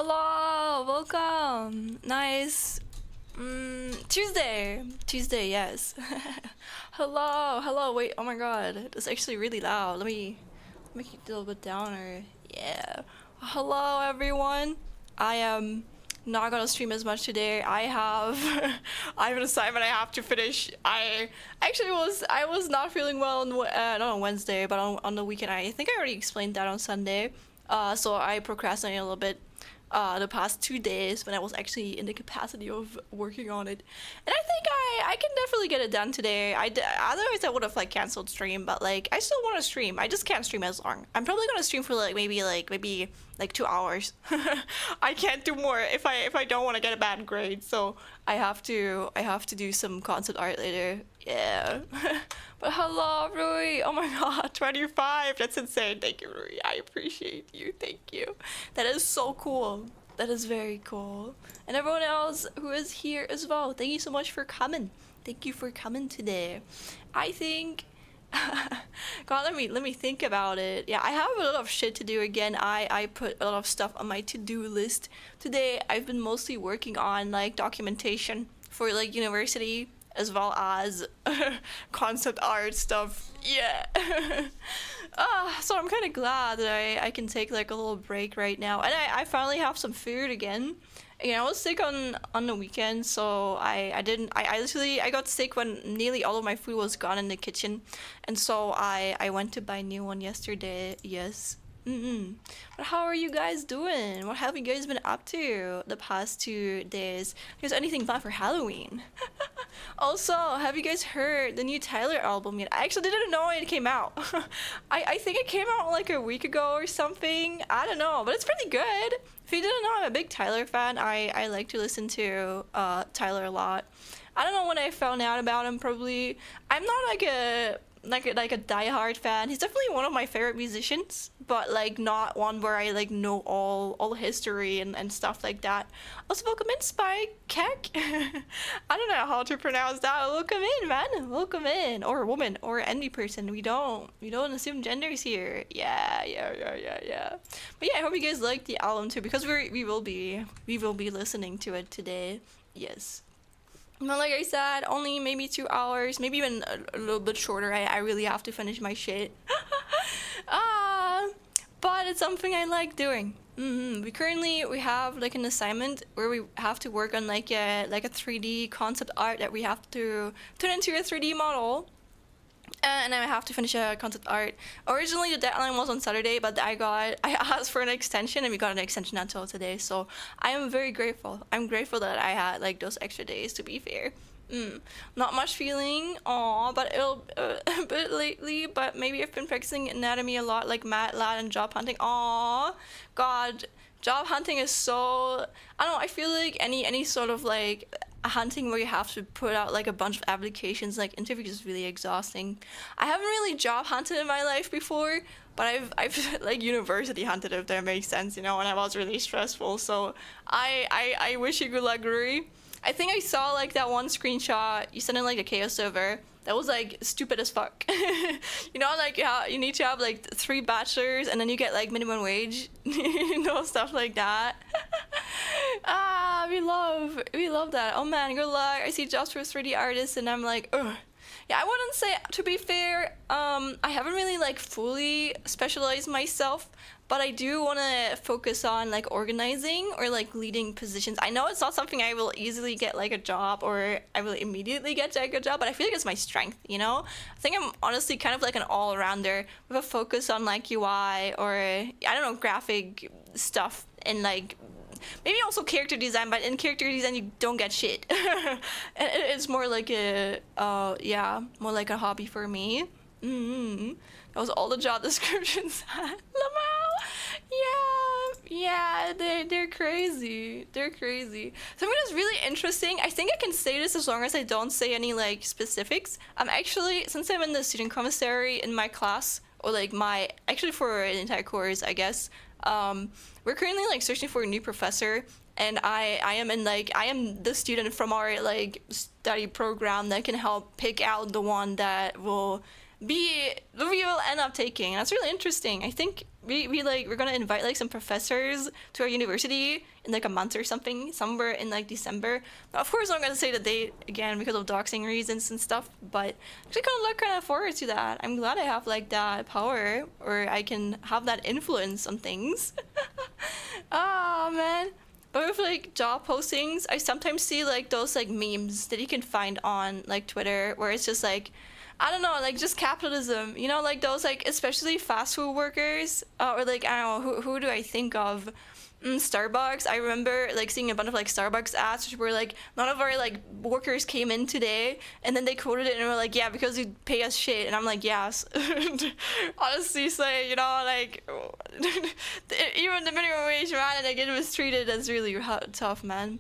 Hello, welcome. Nice. Tuesday, yes. Hello. Wait, oh my god, that's actually really loud. Let me make it a little bit downer. Yeah. Hello, everyone. I am not gonna stream as much today. I have an assignment I have to finish. I was not feeling well on not on Wednesday, but on the weekend. I think I already explained that on Sunday. So I procrastinated a little bit the past 2 days when I was actually in the capacity of working on it. And I think I can definitely get it done today. Otherwise I would have like canceled stream, but like I still want to stream. I just can't stream as long. I'm probably gonna stream for maybe 2 hours. I can't do more if I don't want to get a bad grade. So I have to do some concept art later. Yeah. But hello, Rui. Oh my god, 25. That's insane. Thank you, Rui. I appreciate you. Thank you. That is so cool. That is very cool. And everyone else who is here as well, thank you so much for coming. Thank you for coming today. I think God, let me think about it. Yeah, I have a lot of shit to do again. I put a lot of stuff on my to-do list. Today I've been mostly working on like documentation for like university as well as concept art stuff. Yeah. So I'm kind of glad that I can take like a little break right now, and I finally have some food again. I was sick on the weekend, so I didn't I literally I got sick when nearly all of my food was gone in the kitchen, and so I went to buy a new one yesterday. Yes. But how are you guys doing? What have you guys been up to the past 2 days? Is anything planned for Halloween? Also, have you guys heard the new Tyler album yet? I actually didn't know it came out. I think it came out like a week ago or something. I don't know, but it's pretty good. If you didn't know, I'm a big Tyler fan. I like to listen to Tyler a lot. I don't know when I found out about him. Probably I'm not like a diehard fan. He's definitely one of my favorite musicians, but like not one where I like know all history and stuff like that. Also, welcome in, Spike Keck. I don't know how to pronounce that. Welcome in, man. Welcome in, or woman, or any person. We don't assume genders here. Yeah. But yeah, I hope you guys like the album too, because we will be listening to it today. Yes. But like I said, only maybe 2 hours, maybe even a little bit shorter. I really have to finish my shit. uh, but it's something I like doing. We have like an assignment where we have to work on like a 3D concept art that we have to turn into a 3D model. And I have to finish a concept art. Originally, the deadline was on Saturday, but I asked for an extension, and we got an extension until today. So I am very grateful. I'm grateful that I had like those extra days. To be fair, not much feeling, but it'll a bit lately. But maybe I've been practicing anatomy a lot, like MATLAB and job hunting. God, job hunting is so. I don't know. I feel like any sort of like hunting where you have to put out like a bunch of applications, like interviews, is really exhausting. I haven't really job hunted in my life before, but I've like university hunted, if that makes sense, and it was really stressful. So I wish you good luck, Rui. I think I saw like that one screenshot you sent in like a chaos server that was like stupid as fuck. Like how you need to have like 3 bachelors and then you get like minimum wage, stuff like that. We love that. Oh man, good luck. I see jobs for 3D artists and I'm like, ugh. Yeah, I wouldn't say, to be fair, I haven't really like fully specialized myself, but I do want to focus on like organizing or like leading positions. I know it's not something I will easily get like a job, or I will immediately get like a job, but I feel like it's my strength. I think I'm honestly kind of like an all-rounder with a focus on like UI or, I don't know, graphic stuff, and like maybe also character design, but in character design you don't get shit. It's more like more like a hobby for me. That was all the job descriptions had. Lamau. Yeah, they're crazy. They're crazy. Something that's really interesting. I think I can say this as long as I don't say any like specifics. I'm actually, since I'm in the student commissary in my class, or like actually for an entire course, I guess. We're currently like searching for a new professor, and I am the student from our like study program that can help pick out the one that will we will end up taking. That's really interesting. I think we're gonna invite like some professors to our university in like a month or something, somewhere in like December. Now, of course, I'm not gonna say the date again because of doxing reasons and stuff, but actually kind of forward to that. I'm glad I have like that power, or I can have that influence on things. Ah, man. But with like job postings, I sometimes see like those like memes that you can find on like Twitter where it's just like, I don't know, like just capitalism, you know, like those like especially fast food workers, or like I don't know, who do I think of? Starbucks. I remember like seeing a bunch of like Starbucks ads which were like, none of our like workers came in today, and then they quoted it and were like, yeah, because you pay us shit, and I'm like, yes. Honestly, say, you know, like even the minimum wage, man, and I get mistreated. That's really tough, man.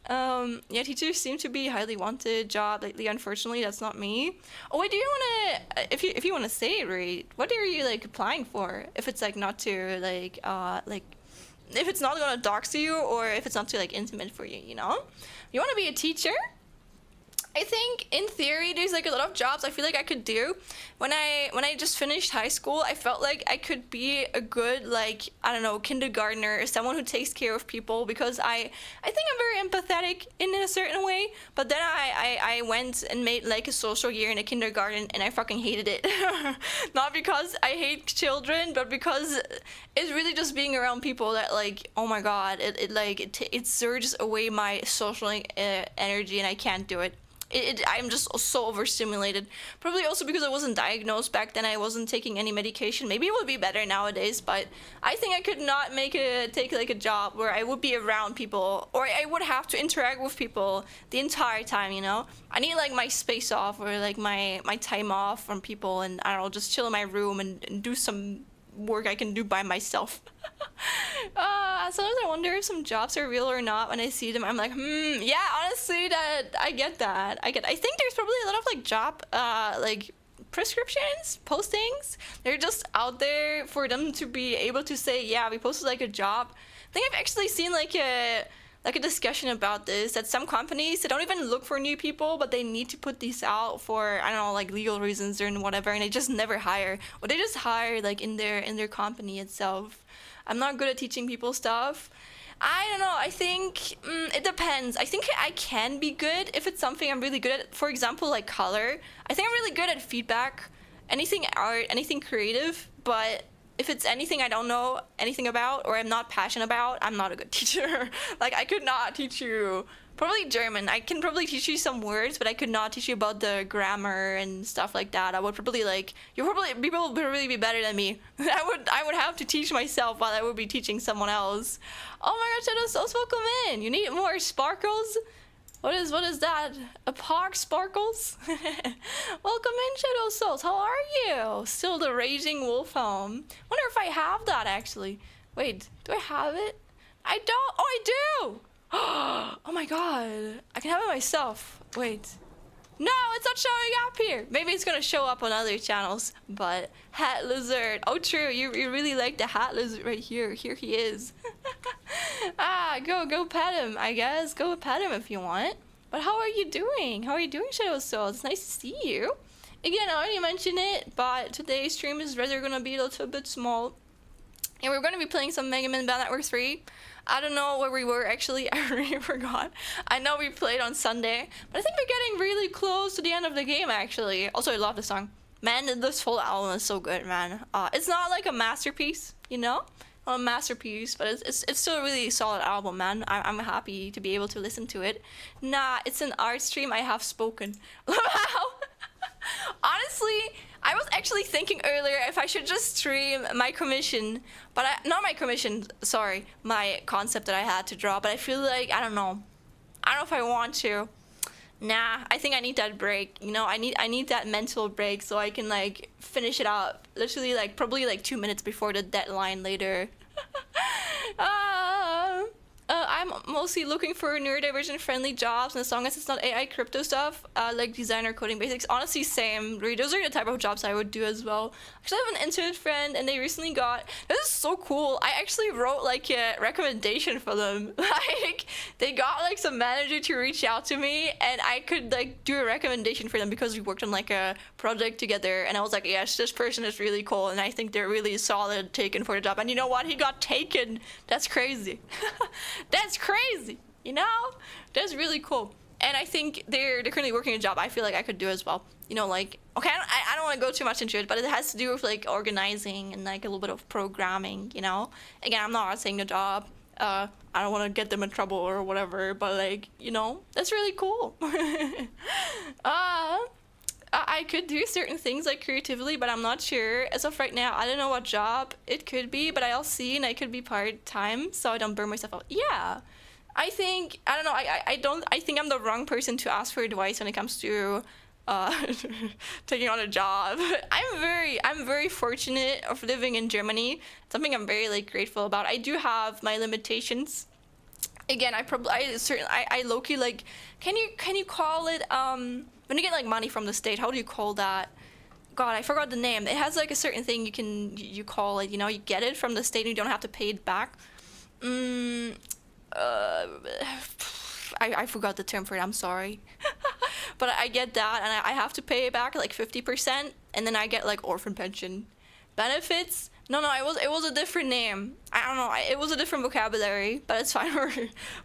Yeah, teachers seem to be highly wanted job lately. Unfortunately, that's not me. Oh wait, do you wanna, if you wanna say it right, what are you like applying for? If it's like not to like if it's not gonna dox you, or if it's not too like intimate for you, you know? You wanna be a teacher? I think in theory there's like a lot of jobs I feel like I could do. When I just finished high school, I felt like I could be a good, like, I don't know, kindergartner, or someone who takes care of people, because I think I'm very empathetic in a certain way. But then I went and made like a social year in a kindergarten, and I fucking hated it. Not because I hate children, but because it's really just being around people that, like, oh my god, it surges away my social energy, and I can't do it. I'm just so overstimulated. Probably also because I wasn't diagnosed back then. I wasn't taking any medication. Maybe it would be better nowadays, but I think I could not take like a job where I would be around people, or I would have to interact with people the entire time, you know? I need like my space off, or like my time off from people, and I don't know, just chill in my room and do some work I can do by myself. Sometimes I wonder if some jobs are real or not. When I see them, I'm like, yeah, honestly, that I get that. I think there's probably a lot of like job, like prescriptions, postings. They're just out there for them to be able to say, yeah, we posted like a job. I think I've actually seen like a discussion about this, that some companies, they don't even look for new people, but they need to put these out for, I don't know, like legal reasons or whatever, and they just never hire, or they just hire like in their company itself. I'm not good at teaching people stuff. I don't know, I think it depends. I think I can be good if it's something I'm really good at. For example, like color, I think I'm really good at feedback, anything art, anything creative. But if it's anything I don't know anything about, or I'm not passionate about, I'm not a good teacher. Like, I could not teach you probably German. I can probably teach you some words, but I could not teach you about the grammar and stuff like that. I would probably like, people would really be better than me. I would have to teach myself while I would be teaching someone else. Oh my god, Shadow Souls, welcome in. You need more sparkles? What is that? A Pog Sparkles? Welcome in, Shadow Souls. How are you? Still the Raging Wolfhelm. Wonder if I have that, actually. Wait, do I have it? I don't. Oh, I do! Oh my god. I can have it myself. Wait. No, it's not showing up here. Maybe it's gonna show up on other channels. But Hat Lizard. Oh, true. You really like the Hat Lizard right here. Here he is. Go pet him, I guess. Go pet him if you want. But how are you doing? How are you doing, Shadow Soul? It's nice to see you. Again, I already mentioned it, but today's stream is rather gonna be a little bit small. And we're gonna be playing some Mega Man Battle Network 3. I don't know where we were actually. I really forgot. I know we played on Sunday, but I think we're getting really close to the end of the game actually. Also, I love the song. Man, this whole album is so good, man. It's not like a masterpiece, you know? Not a masterpiece, but it's still a really solid album, man. I'm happy to be able to listen to it. Nah, it's an art stream. I have spoken. Wow. Honestly, I was actually thinking earlier if I should just stream my commission, but not my commission, sorry, my concept that I had to draw, but I feel like, I don't know if I want to. Nah, I think I need that break, you know, I need that mental break so I can like finish it up, literally like probably like 2 minutes before the deadline later. I I'm mostly looking for neurodivergent friendly jobs, and as long as it's not AI crypto stuff, like designer, coding basics. Honestly, same. Really, those are the type of jobs I would do as well. Actually, I have an intern friend, and they recently got. This is so cool. I actually wrote like a recommendation for them. Like, they got like some manager to reach out to me, and I could like do a recommendation for them because we worked on like a project together, and I was like, yes, this person is really cool, and I think they're really solid taken for the job. And you know what? He got taken. That's crazy. That's crazy. You know, that's really cool. And I think they're currently working a job I feel like I could do as well. You know, like, okay, I don't want to go too much into it, but it has to do with like organizing and like a little bit of programming. You know, again, I'm not saying the job. I don't want to get them in trouble or whatever, but like, you know, that's really cool. I could do certain things like creatively, but I'm not sure. As of right now, I don't know what job it could be, but I'll see, and I could be part-time, so I don't burn myself out. Yeah. I think, I don't know, I think I'm the wrong person to ask for advice when it comes to taking on a job. I'm very fortunate of living in Germany. Something I'm very like grateful about. I do have my limitations. Again, I low-key like, can you call it when you get like money from the state, how do you call that? God, I forgot the name. It has like a certain thing you call it, you know, you get it from the state and you don't have to pay it back. I forgot the term for it, I'm sorry. But I get that, and I have to pay it back like 50%, and then I get like orphan pension benefits. No, it was a different name. I don't know. It was a different vocabulary, but it's fine.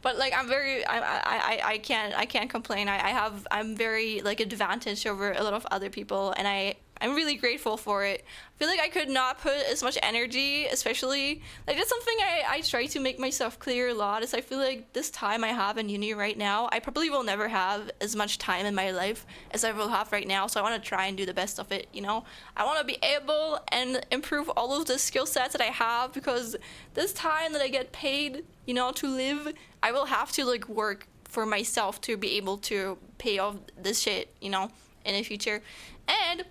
But like I can't complain. I'm very like advantaged over a lot of other people, and I'm really grateful for it. I feel like I could not put as much energy, especially like that's something I try to make myself clear a lot. Is I feel like this time I have in uni right now, I probably will never have as much time in my life as I will have right now. So I want to try and do the best of it. You know, I want to be able and improve all of the skill sets that I have, because this time that I get paid, you know, to live, I will have to like work for myself to be able to pay off this shit, you know, in the future. And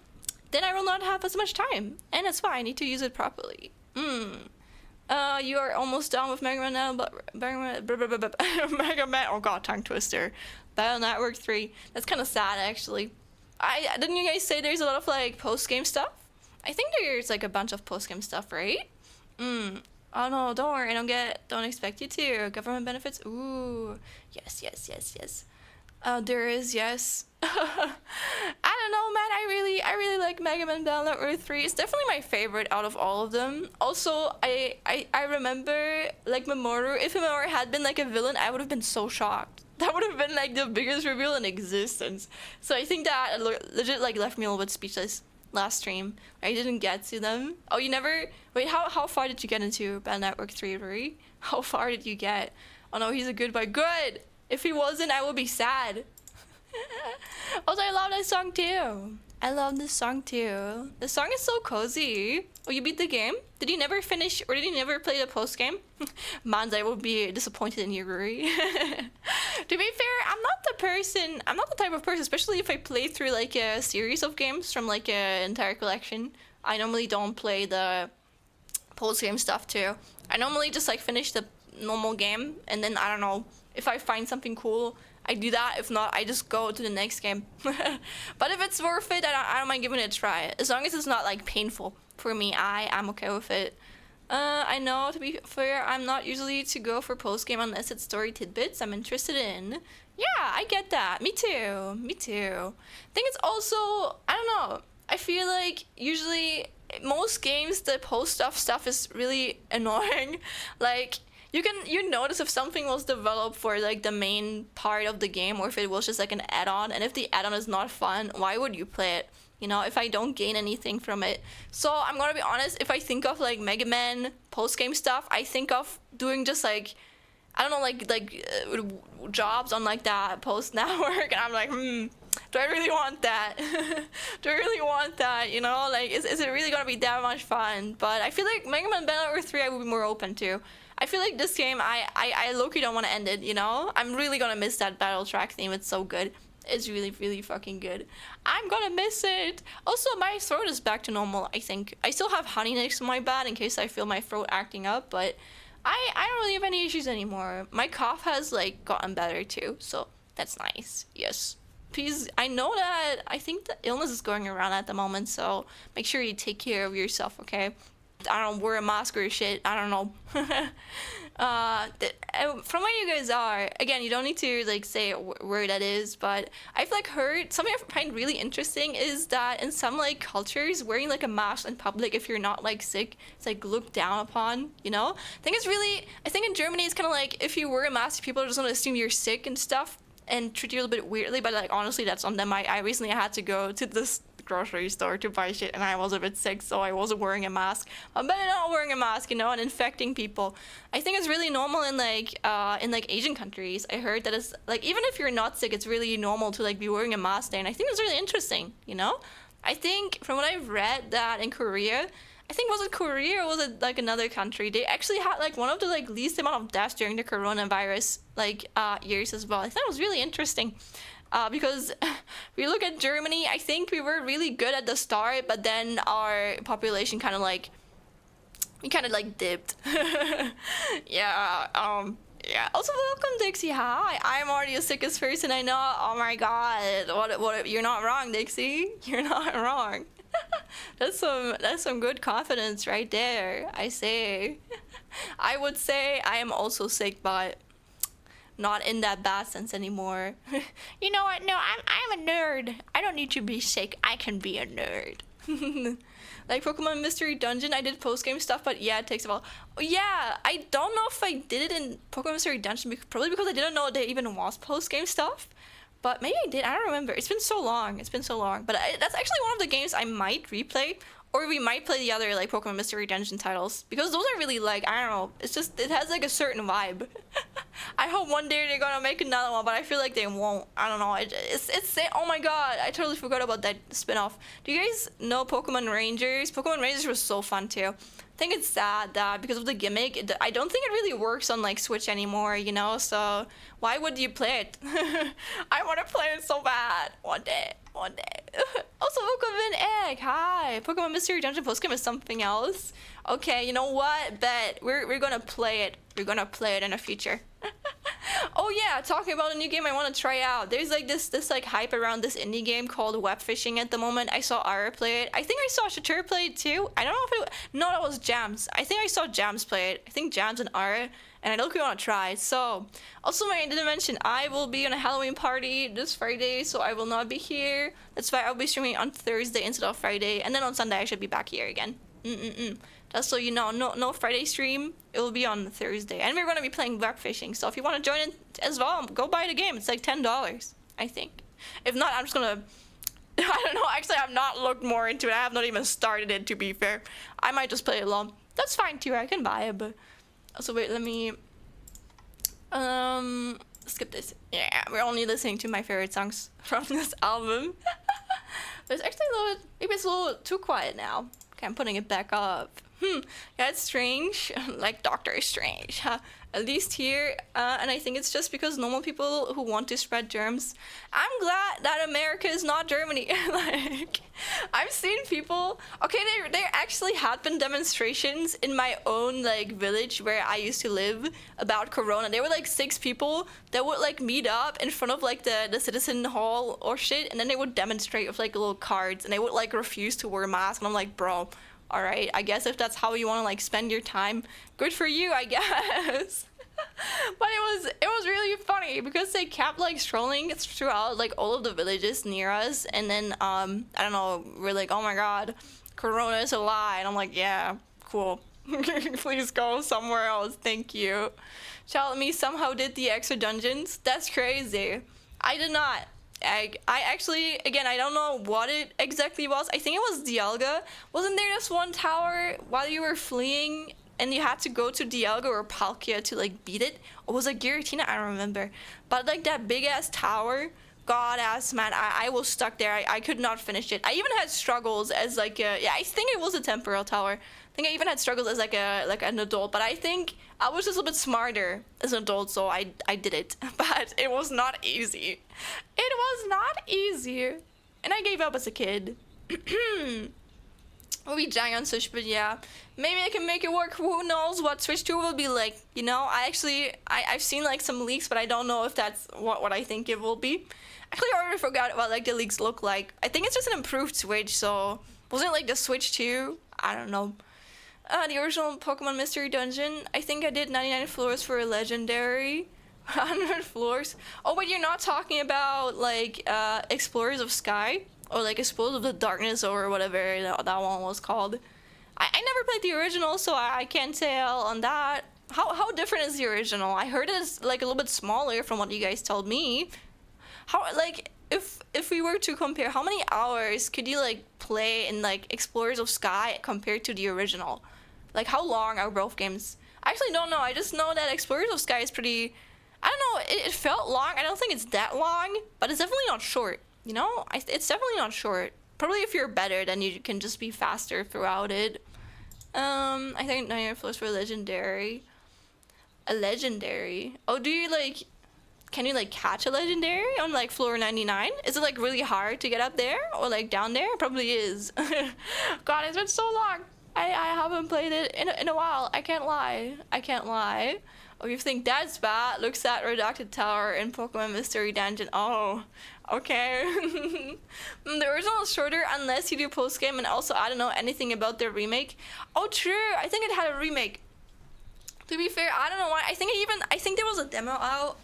then I will not have as much time, and that's why I need to use it properly. You are almost done with Mega Man now, but Mega Man, oh god, tongue twister. Battle Network 3. That's kind of sad, actually. Didn't you guys say there's a lot of like post-game stuff? I think there's like a bunch of post-game stuff, right? Oh no, don't worry, don't expect you to. Government benefits, ooh. Yes. There is, yes. I don't know, man. I really like Mega Man Battle Network 3. It's definitely my favorite out of all of them. Also, I remember like Mamoru. If Mamoru had been like a villain, I would have been so shocked. That would have been like the biggest reveal in existence. So I think that legit like left me a little bit speechless last stream. I didn't get to them. Oh, you never. Wait, how far did you get into Battle Network 3, Ruri? How far did you get? Oh no, he's a good boy. Good. If he wasn't, I would be sad. Also, I love that song too. I love this song too. The song is so cozy. Oh, you beat the game? Did you never finish, or did you never play the post game? Mans, I will be disappointed in you, Ruri. To be fair, I'm not the type of person, especially if I play through like a series of games from like an entire collection. I normally don't play the post game stuff too. I normally just like finish the normal game, and then I don't know, if I find something cool, I do that. If not, I just go to the next game. But if it's worth it, I don't mind giving it a try. As long as it's not like painful for me, I'm okay with it. I know, to be fair, I'm not usually to go for post game unless it's story tidbits I'm interested in. Yeah, I get that. Me too. I think it's also, I don't know, I feel like usually most games the post stuff is really annoying. Like, you notice if something was developed for like the main part of the game, or if it was just like an add-on, and if the add-on is not fun, why would you play it? You know, if I don't gain anything from it. So I'm gonna be honest, if I think of like Mega Man post-game stuff, I think of doing just like, I don't know, like jobs on like that post network, and I'm like, do I really want that? Do I really want that? You know, like, is it really gonna be that much fun? But I feel like Mega Man Battle Network 3 I would be more open to. I feel like this game, I low-key don't want to end it, you know? I'm really gonna miss that battle track theme. It's so good. It's really, really fucking good. I'm gonna miss it. Also, my throat is back to normal, I think. I still have honey next to my bed in case I feel my throat acting up, but I don't really have any issues anymore. My cough has like gotten better too, so that's nice. Yes. Please, I know that I think the illness is going around at the moment, so make sure you take care of yourself, okay? I don't wear a mask or shit. I don't know. From where you guys are, again, you don't need to like say where that is, but I've like heard something I find really interesting is that in some like cultures, wearing like a mask in public if you're not like sick, it's like looked down upon. You know, I think in Germany it's kind of like if you wear a mask, people are just gonna assume you're sick and stuff and treat you a little bit weirdly. But like honestly, that's on them. I recently had to go to this grocery store to buy shit and I was a bit sick, so I wasn't wearing a mask. I'm better not wearing a mask, you know, and infecting people. I think it's really normal in like Asian countries. I heard that it's like even if you're not sick, it's really normal to like be wearing a mask there, and I think it's really interesting, you know. I think from what I've read that in Korea, I think was it Korea or was it like another country? They actually had like one of the like least amount of deaths during the coronavirus like years as well. I thought it was really interesting. Because we look at Germany, I think we were really good at the start, but then our population kind of like we kind of like dipped. Yeah. Yeah. Also, welcome, Dixie. Hi. I'm already the sickest person I know. Oh my God. What? You're not wrong, Dixie. You're not wrong. That's some good confidence right there. I say. I would say I am also sick, but not in that bad sense anymore. You know what? No, I'm a nerd. I don't need to be sick. I can be a nerd. Like Pokemon Mystery Dungeon, I did post game stuff, but yeah, it takes a while. Oh, yeah, I don't know if I did it in Pokemon Mystery Dungeon, probably because I didn't know there even was post game stuff. But maybe I did. I don't remember. It's been so long. It's been so long. But that's actually one of the games I might replay. Or we might play the other like Pokemon Mystery Dungeon titles, because those are really like, I don't know, it's just it has like a certain vibe. I hope one day they're gonna make another one, but I feel like they won't. I don't know. It's oh my God, I totally forgot about that spin-off. Do you guys know Pokemon Rangers? Pokemon Rangers was so fun too. I think it's sad that because of the gimmick, I don't think it really works on like Switch anymore, you know. So why would you play it? I want to play it so bad one day. One day. Also, Pokemon Egg. Hi. Pokemon Mystery Dungeon postgame is something else. Okay, you know what? Bet we're gonna play it. We're gonna play it in the future. Oh yeah, talking about a new game I want to try out. There's like this like hype around this indie game called Web Fishing at the moment. I saw Ara play it. I think I saw Shatur play it too. I don't know if it. No, that was Jams. I think I saw Jams play it. I think Jams and Ara. And I really want to try. So, also I didn't mention I will be on a Halloween party this Friday, so I will not be here. That's why I'll be streaming on Thursday instead of Friday, and then on Sunday I should be back here again. Just so you know, no Friday stream. It will be on Thursday, and we're gonna be playing web fishing. So if you want to join in as well, go buy the game. It's like $10, I think. If not, I'm just gonna. I don't know. Actually, I've not looked more into it. I have not even started it. To be fair, I might just play it alone. That's fine too. I can buy it, but. Also, wait, let me skip this. Yeah, we're only listening to my favorite songs from this album. But it's actually a little bit, maybe it's a little too quiet now. Okay, I'm putting it back up. Yeah, it's strange. Like Doctor Strange. At least here, and I think it's just because normal people who want to spread germs. I'm glad that America is not Germany. Like, I've seen people. Okay, there actually had been demonstrations in my own like village where I used to live about Corona. There were like 6 people that would like meet up in front of like the citizen hall or shit, and then they would demonstrate with like little cards, and they would like refuse to wear masks. And I'm like, bro. All right, I guess if that's how you want to like spend your time, good for you, I guess. But it was really funny because they kept like strolling throughout like all of the villages near us, and then I don't know, we're like, oh my God, Corona is a lie, and I'm like, yeah, cool. Please go somewhere else, thank you. Tell me somehow did the extra dungeons? That's crazy. I did not. I actually, again, I don't know what it exactly was. I think it was Dialga. Wasn't there this one tower while you were fleeing and you had to go to Dialga or Palkia to like beat it? Or was it Giratina? I don't remember. But like that big ass tower, god ass man, I was stuck there. I could not finish it. I even had struggles as like a, yeah, I think it was a temporal tower. I think I even had struggles as like an adult, but I think I was just a bit smarter as an adult, so I did it. But it was not easy. It was not easy. And I gave up as a kid. It'll be dying on Switch, but yeah, maybe I can make it work. Who knows what Switch 2 will be like? You know, I've seen like some leaks, but I don't know if that's what I think it will be. Actually, I already forgot what like the leaks look like. I think it's just an improved Switch. So wasn't it like the Switch 2? I don't know. The original Pokemon Mystery Dungeon. I think I did 99 floors for a legendary. 100 floors. Oh, but you're not talking about like Explorers of Sky or like Explorers of the Darkness or whatever that one was called. I never played the original, so I can't tell on that. How different is the original? I heard it's like a little bit smaller from what you guys told me. How like if we were to compare, how many hours could you like play in like Explorers of Sky compared to the original? Like how long are both games? I actually don't know. I just know that Explorers of Sky is pretty. I don't know. It felt long. I don't think it's that long, but it's definitely not short. You know, it's definitely not short. Probably if you're better, then you can just be faster throughout it. I think 99 floors for legendary. A legendary. Oh, do you like? Can you like catch a legendary on like floor 99? Is it like really hard to get up there or like down there? It probably is. God, it's been so long. I haven't played it in a while. I can't lie. I can't lie. Oh, you think that's bad? Looks at Redacted Tower in Pokemon Mystery Dungeon. Oh, okay. The original is shorter unless you do post game, and also I don't know anything about the remake. Oh, true. I think it had a remake. To be fair, I don't know why. I think there was a demo out.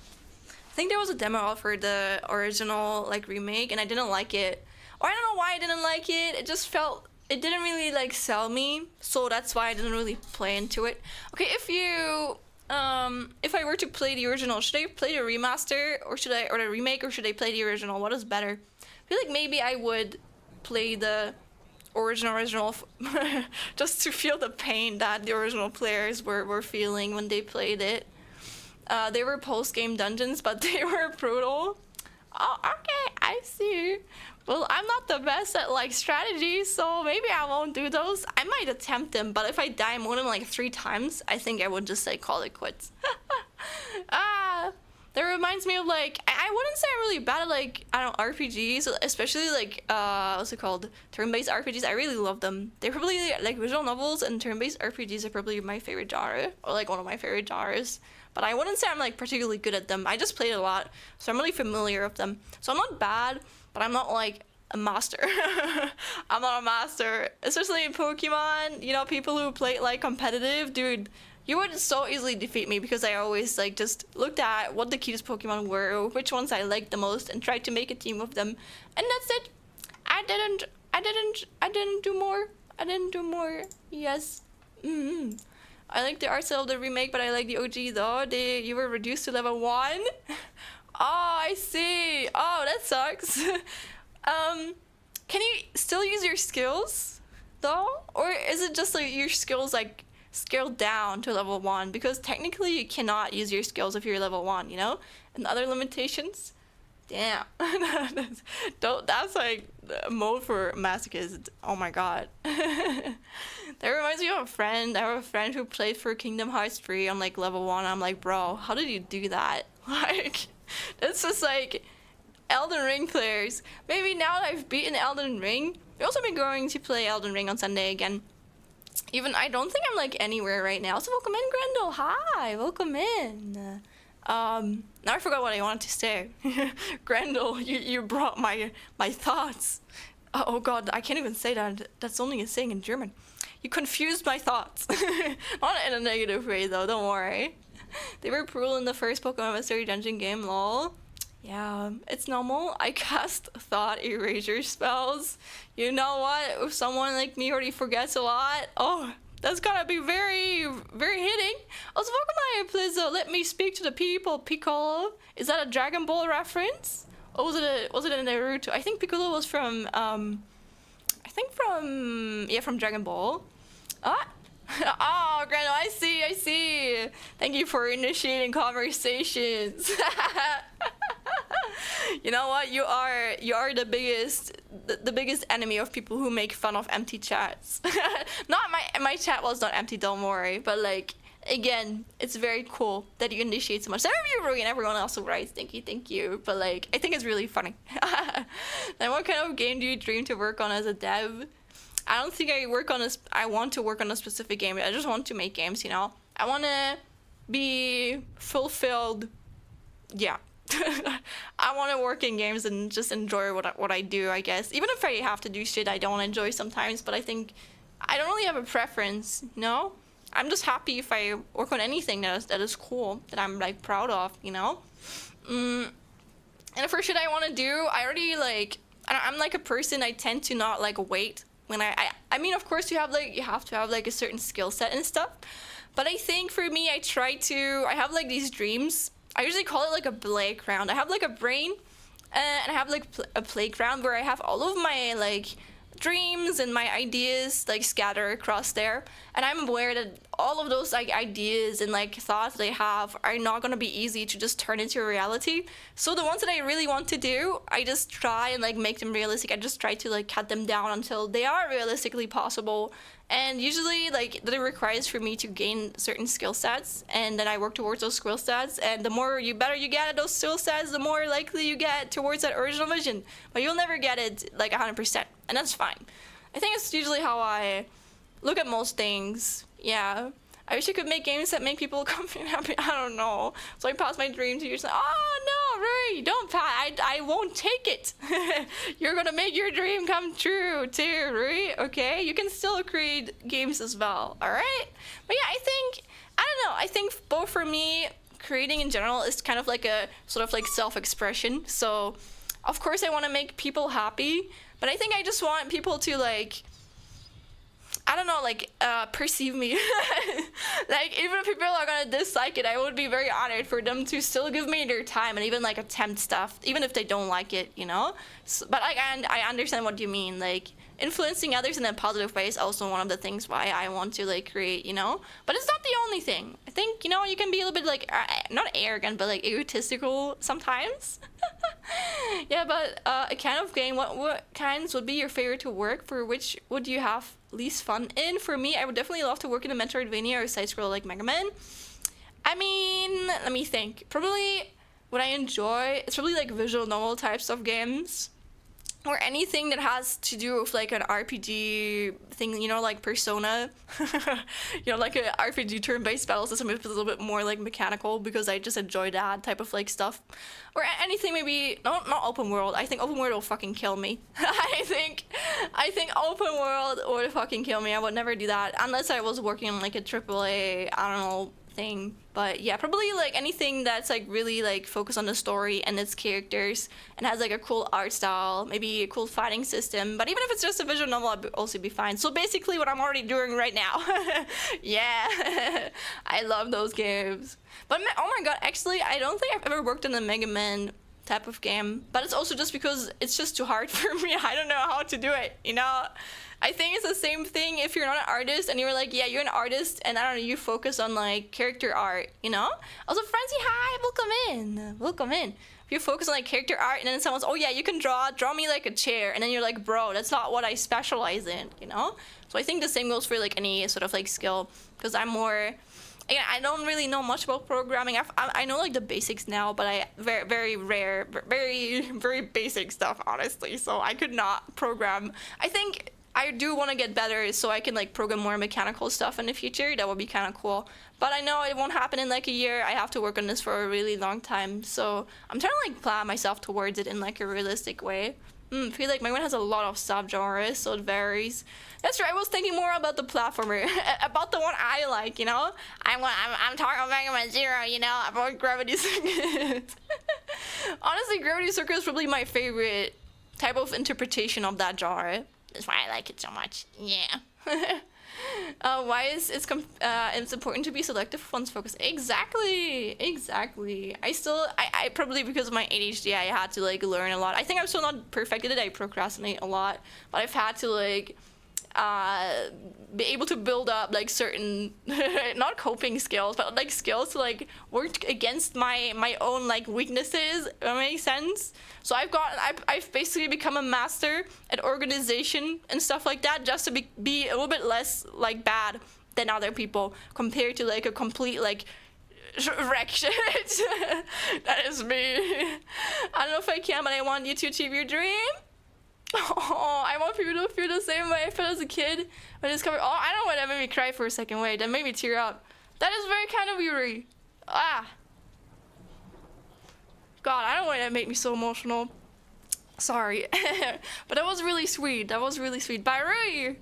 I think there was a demo out for the original like remake, and I didn't like it. Or I don't know why I didn't like it. It just felt it didn't really like sell me, so that's why I didn't really play into it. Okay, if I were to play the original, should I play the remaster or the remake, or should I play the original? What is better? I feel like maybe I would play the original just to feel the pain that the original players were feeling when they played it. They were post-game dungeons, but they were brutal. Oh, okay, I see. Well, I'm not the best at like strategy, so maybe I won't do those. I might attempt them, but if I die more than like 3 times, I think I would just like call it quits. That reminds me of like I wouldn't say I'm really bad at like I don't know RPGs, especially like what's it called, turn-based RPGs. I really love them. They're probably like visual novels, and turn-based RPGs are probably my favorite genre, or like one of my favorite genres. But I wouldn't say I'm like particularly good at them. I just played a lot, so I'm really familiar with them. So I'm not bad, but I'm not like a master. I'm not a master, especially in Pokemon. You know, people who play like competitive, dude. You would so easily defeat me because I always like just looked at what the cutest Pokemon were, which ones I liked the most, and tried to make a team with them. And that's it. I didn't do more. I didn't do more. Yes. I like the art style of the remake, but I like the OG though. You were reduced to level 1. Oh, I see. Oh, that sucks. Can you still use your skills though? Or is it just like your skills like scaled down to level 1? Because technically you cannot use your skills if you're level 1, you know? And other limitations? Damn. That's like a mode for masochists. Oh my god. That reminds me of a friend. I have a friend who played for Kingdom Hearts 3 on like level 1. I'm like, bro, how did you do that? Like, it's just like Elden Ring players. Maybe now that I've beaten Elden Ring, we've also been going to play Elden Ring on Sunday again. Even I don't think I'm like anywhere right now. So welcome in, Grendel. Hi, welcome in. Now I forgot what I wanted to say. Grendel, you brought my thoughts. Oh god, I can't even say that. That's only a saying in German. You confused my thoughts. Not in a negative way though, don't worry. They were brutal in the first Pokemon Mystery Dungeon game, lol. Yeah, it's normal. I cast thought erasure spells. You know what? If someone like me already forgets a lot, oh, that's gonna be very, very hitting. Also, welcome my Plizzo. Let me speak to the people, Piccolo. Is that a Dragon Ball reference? Or was it in Naruto? I think Piccolo was from from Dragon Ball. Ah. Oh, Grano, I see. Thank you for initiating conversations. You know what? You are the biggest enemy of people who make fun of empty chats. Not my chat was not empty, don't worry. But like again, it's very cool that you initiate so much. Some of you ruin, everyone else will write thank you. But like I think it's really funny. Then what kind of game do you dream to work on as a dev? I don't think I want to work on a specific game. I just want to make games, you know? I want to be fulfilled. Yeah. I want to work in games and just enjoy what I do, I guess. Even if I have to do shit I don't enjoy sometimes, but I think I don't really have a preference, you know? I'm just happy if I work on anything that is cool, that I'm like proud of, you know? And for shit I want to do, I already like, I'm like a person, I tend to not like wait when I mean, of course you have to have like a certain skill set and stuff, but I think for me, I have like these dreams. I usually call it like a playground. I have like a brain, and I have like a playground where I have all of my like dreams and my ideas like scatter across there, and I'm aware that all of those like ideas and like thoughts they have are not going to be easy to just turn into a reality. So the ones that I really want to do, I just try and like make them realistic. I just try to like cut them down until they are realistically possible. And usually like that it requires for me to gain certain skill sets, and then I work towards those skill sets, and the more you better you get at those skill sets, the more likely you get towards that original vision. But you'll never get it like 100%, and that's fine. I think it's usually how I look at most things. Yeah. I wish I could make games that make people comfy and happy. I don't know. So I pass my dream to you. Say, oh no, Rui, don't pass. I won't take it. You're gonna make your dream come true too, Rui. Okay, you can still create games as well. All right. But yeah, I don't know. I think both for me, creating in general is kind of like a sort of like self-expression. So, of course, I want to make people happy, but I think I just want people to like, I don't know, like, perceive me. Like, even if people are gonna dislike it, I would be very honored for them to still give me their time and even, like, attempt stuff, even if they don't like it, you know? So, but I understand what you mean. Like, influencing others in a positive way is also one of the things why I want to, like, create, you know? But it's not the only thing. I think, you know, you can be a little bit, like, not arrogant, but, like, egotistical sometimes. Yeah, but a kind of game, what kinds would be your favorite to work? For which would you have least fun in? For me, I would definitely love to work in a Metroidvania or side scroll like Mega Man. I mean, let me think. Probably what I enjoy, it's probably like visual novel types of games, or anything that has to do with like an RPG thing, you know, like Persona. You know, like an RPG turn-based battle system is a little bit more like mechanical, because I just enjoy that type of like stuff. Or anything maybe, not open world. I think open world will fucking kill me. I think open world would fucking kill me. I would never do that unless I was working on like a AAA, I don't know, thing. But yeah, probably like anything that's like really like focused on the story and its characters and has like a cool art style, maybe a cool fighting system. But even if it's just a visual novel, I'd also be fine. So basically what I'm already doing right now. Yeah. I love those games. But oh my god, actually I don't think I've ever worked on a Mega Man type of game, but it's also just because it's just too hard for me. I don't know how to do it, you know? I think it's the same thing if you're not an artist and you're like, yeah, you're an artist, and I don't know, you focus on like character art, you know? Also, Francie, hi, welcome in. If you focus on like character art and then someone's, oh yeah, you can draw me like a chair, and then you're like, bro, that's not what I specialize in, you know? So I think the same goes for like any sort of like skill, because I'm more, again, I don't really know much about programming. I know like the basics now, but I very rare, very basic stuff, honestly. So I could not program. I think I do want to get better so I can like program more mechanical stuff in the future. That would be kind of cool. But I know it won't happen in like a year. I have to work on this for a really long time. So I'm trying to like plan myself towards it in like a realistic way. I feel like Mega Man has a lot of subgenres, so it varies. That's right, I was thinking more about the platformer, about the one I like, you know? I'm talking about Mega Man Zero, you know, about Gravity Circus. Honestly, Gravity Circus is probably my favorite type of interpretation of that genre. That's why I like it so much. Yeah. Why is it's important to be selective with one's focus? Exactly. I probably, because of my ADHD, I had to like learn a lot. I think I'm still not perfect at it. I procrastinate a lot, but I've had to like be able to build up like certain not coping skills, but like skills to like work against my own like weaknesses. That makes sense. So I've basically become a master at organization and stuff like that, just to be a little bit less like bad than other people compared to like a complete like wreck shit. That is me. I don't know if I can, but I want you to achieve your dream. Oh, I want people to feel the same way I felt as a kid when I discovered. Oh, I don't know why that made me cry for a second. Wait, that made me tear up. That is very kind of Yuri. Ah. God, I don't know why that made me so emotional. Sorry. But that was really sweet. That was really sweet. Bairui!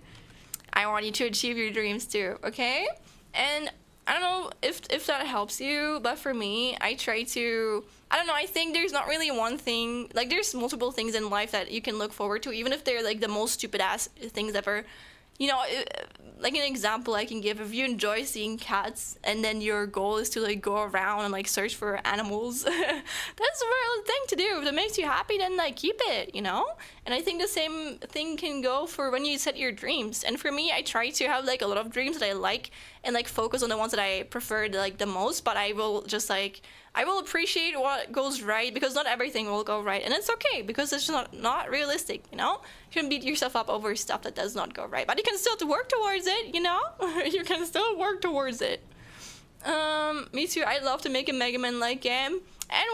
I want you to achieve your dreams too, okay? And I don't know if that helps you, but for me, I try to, I don't know, I think there's not really one thing, like there's multiple things in life that you can look forward to, even if they're like the most stupid ass things ever. You know, like an example I can give, if you enjoy seeing cats and then your goal is to like go around and like search for animals, that's a real thing to do. If that makes you happy, then like keep it, you know? And I think the same thing can go for when you set your dreams. And for me, I try to have like a lot of dreams that I like and like focus on the ones that I prefer like the most, but I will just like, I will appreciate what goes right, because not everything will go right, and it's okay because it's not realistic, you know? You can beat yourself up over stuff that does not go right, but you can still work towards it, you know? You can still work towards it. Me too. I'd love to make a Mega Man like game, and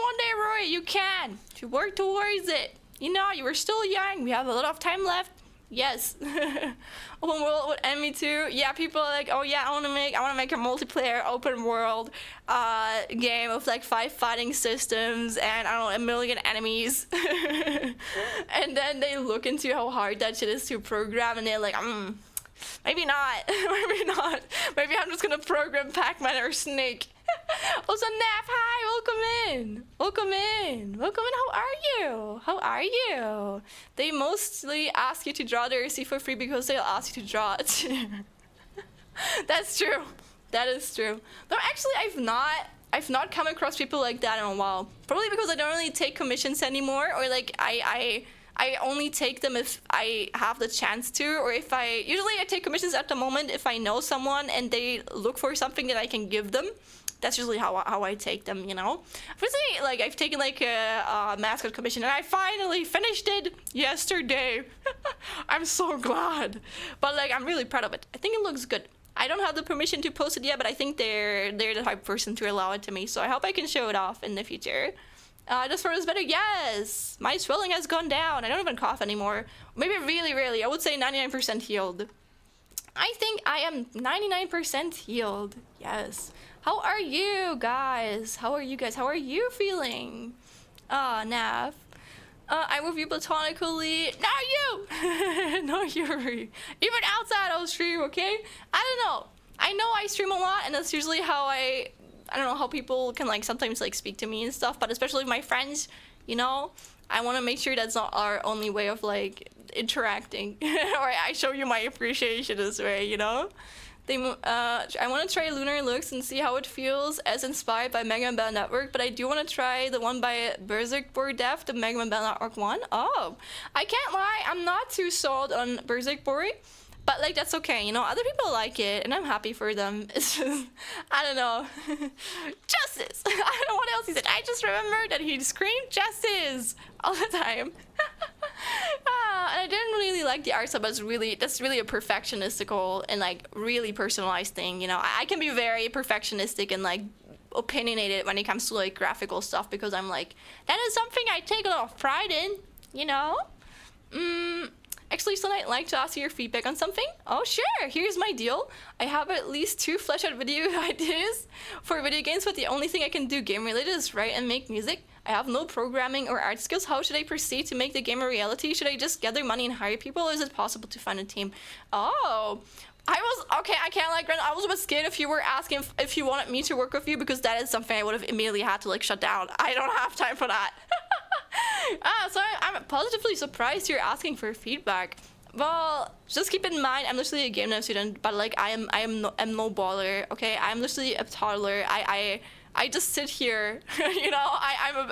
one day, Roy, you can. If you work towards it, you know, you were still young. We have a lot of time left. Yes. Open world with enemy too. Yeah, people are like, oh yeah, I want to make a multiplayer open world game of like 5 fighting systems and I don't know, a million enemies. And then they look into how hard that shit is to program and they're like, maybe not. Maybe not. Maybe I'm just gonna program Pac-Man or Snake. Also, Nap, hi, welcome in. Welcome in. Welcome in. How are you? How are you? They mostly ask you to draw their receipt for free because they'll ask you to draw it. That's true. That is true. Though actually, I've not come across people like that in a while. Probably because I don't really take commissions anymore, or like I only take them if I have the chance to, or if usually I take commissions at the moment if I know someone and they look for something that I can give them. That's usually how I take them, you know? Obviously, like, I've taken, like, a mascot commission, and I finally finished it yesterday. I'm so glad. But, like, I'm really proud of it. I think it looks good. I don't have the permission to post it yet, but I think they're the type of person to allow it to me, so I hope I can show it off in the future. Just for this better, yes! My swelling has gone down. I don't even cough anymore. Maybe really rarely. I would say 99% healed. I think I am 99% healed. Yes. How are you guys? How are you guys? How are you feeling? Nav. I with you platonically. Not you! No, Yuri. Even outside I'll stream, okay? I don't know. I know I stream a lot, and that's usually how I don't know how people can like sometimes like speak to me and stuff, but especially my friends, you know? I want to make sure that's not our only way of like interacting. Or I show you my appreciation this way, you know? I want to try Lunar Looks and see how it feels as inspired by Mega Man Battle Network, but I do want to try the one by Berserk Board Def, the Mega Man Battle Network one. Oh, I can't lie, I'm not too sold on Berserk Board, but like that's okay, you know, other people like it and I'm happy for them. It's just, I don't know. Justice! I don't know what else he said. I just remembered that he screamed justice all the time. And I didn't really like the art style, but that's really a perfectionistical and like really personalized thing, you know. I can be very perfectionistic and like opinionated when it comes to like graphical stuff because I'm like, that is something I take a lot of pride in, you know. Actually, so I'd like to ask you your feedback on something. Oh, sure. Here's my deal. I have at least 2 fleshed out video ideas for video games, but the only thing I can do game related is write and make music. I have no programming or art skills. How should I proceed to make the game a reality? Should I just gather money and hire people, or is it possible to find a team? Oh, okay, I can't like, I was a bit scared if you were asking if you wanted me to work with you, because that is something I would have immediately had to like shut down. I don't have time for that. So I'm positively surprised you're asking for feedback. Well, just keep in mind, I'm literally a game dev student, but like I'm no baller, okay? I'm literally a toddler. I just sit here, you know.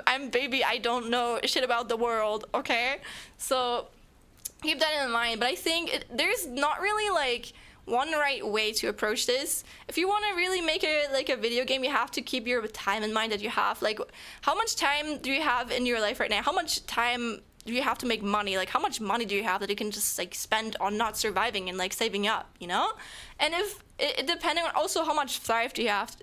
I'm baby. I don't know shit about the world, okay? So keep that in mind. But I think there's not really like one right way to approach this. If you want to really make it like a video game, you have to keep your time in mind that you have. Like, how much time do you have in your life right now? How much time do you have to make money? Like, how much money do you have that you can just like spend on not surviving and like saving up, you know? And if depending on also how much thrive do you have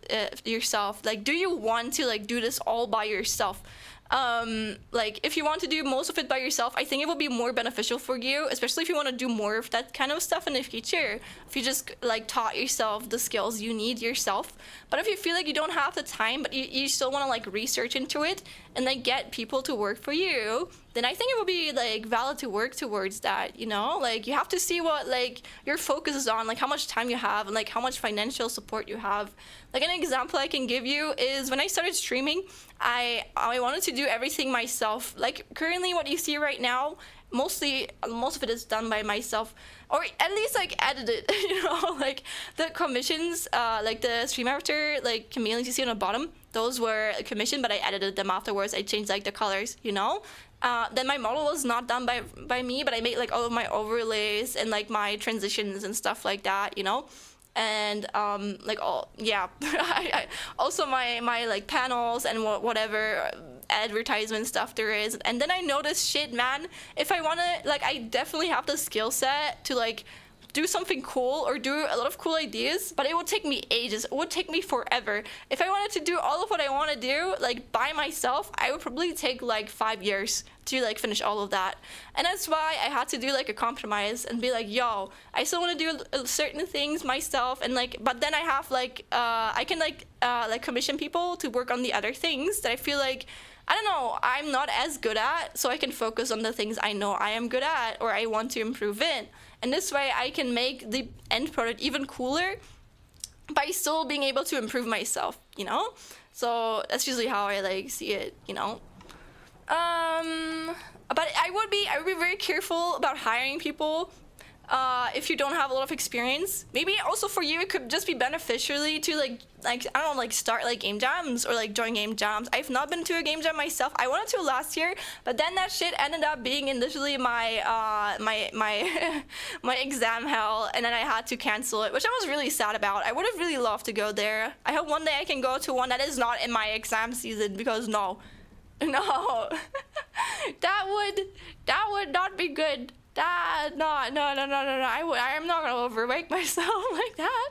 yourself, like, do you want to like do this all by yourself? Like if you want to do most of it by yourself, I think it will be more beneficial for you, especially if you want to do more of that kind of stuff in the future. If you just like taught yourself the skills you need yourself. But if you feel like you don't have the time, but you still want to like research into it and like get people to work for you, then I think it would be like valid to work towards that, you know? Like you have to see what like your focus is on, like how much time you have and like how much financial support you have. Like an example I can give you is when I started streaming, I wanted to do everything myself. Like currently what you see right now, most of it is done by myself, or at least like edited. You know, like the commissions, like the stream after like chameleons you see on the bottom, those were commissioned, but I edited them afterwards. I changed like the colors, you know. Then my model was not done by me, but I made like all of my overlays and like my transitions and stuff like that, you know. And like all, yeah. Also my like panels and whatever advertisement stuff there is. And then I noticed, shit, man, if I want to, like, I definitely have the skill set to like do something cool or do a lot of cool ideas, but it would take me ages. It would take me forever. If I wanted to do all of what I want to do like by myself, I would probably take like 5 years to like finish all of that. And that's why I had to do like a compromise and be like, yo, I still want to do certain things myself, and like, but then I have like I can like commission people to work on the other things that I feel like, I don't know, I'm not as good at, so I can focus on the things I know I am good at or I want to improve in. And this way I can make the end product even cooler by still being able to improve myself, you know? So that's usually how I like see it, you know? But I would be very careful about hiring people if you don't have a lot of experience. Maybe also for you it could just be beneficially to like I don't know, like start like game jams or like join game jams. I've not been to a game jam myself. I wanted to last year, but then that shit ended up being in literally my my exam hell, and then I had to cancel it, which I was really sad about. I would have really loved to go there. I hope one day I can go to one that is not in my exam season, because no that would not be good. No. I am not gonna overwork myself like that.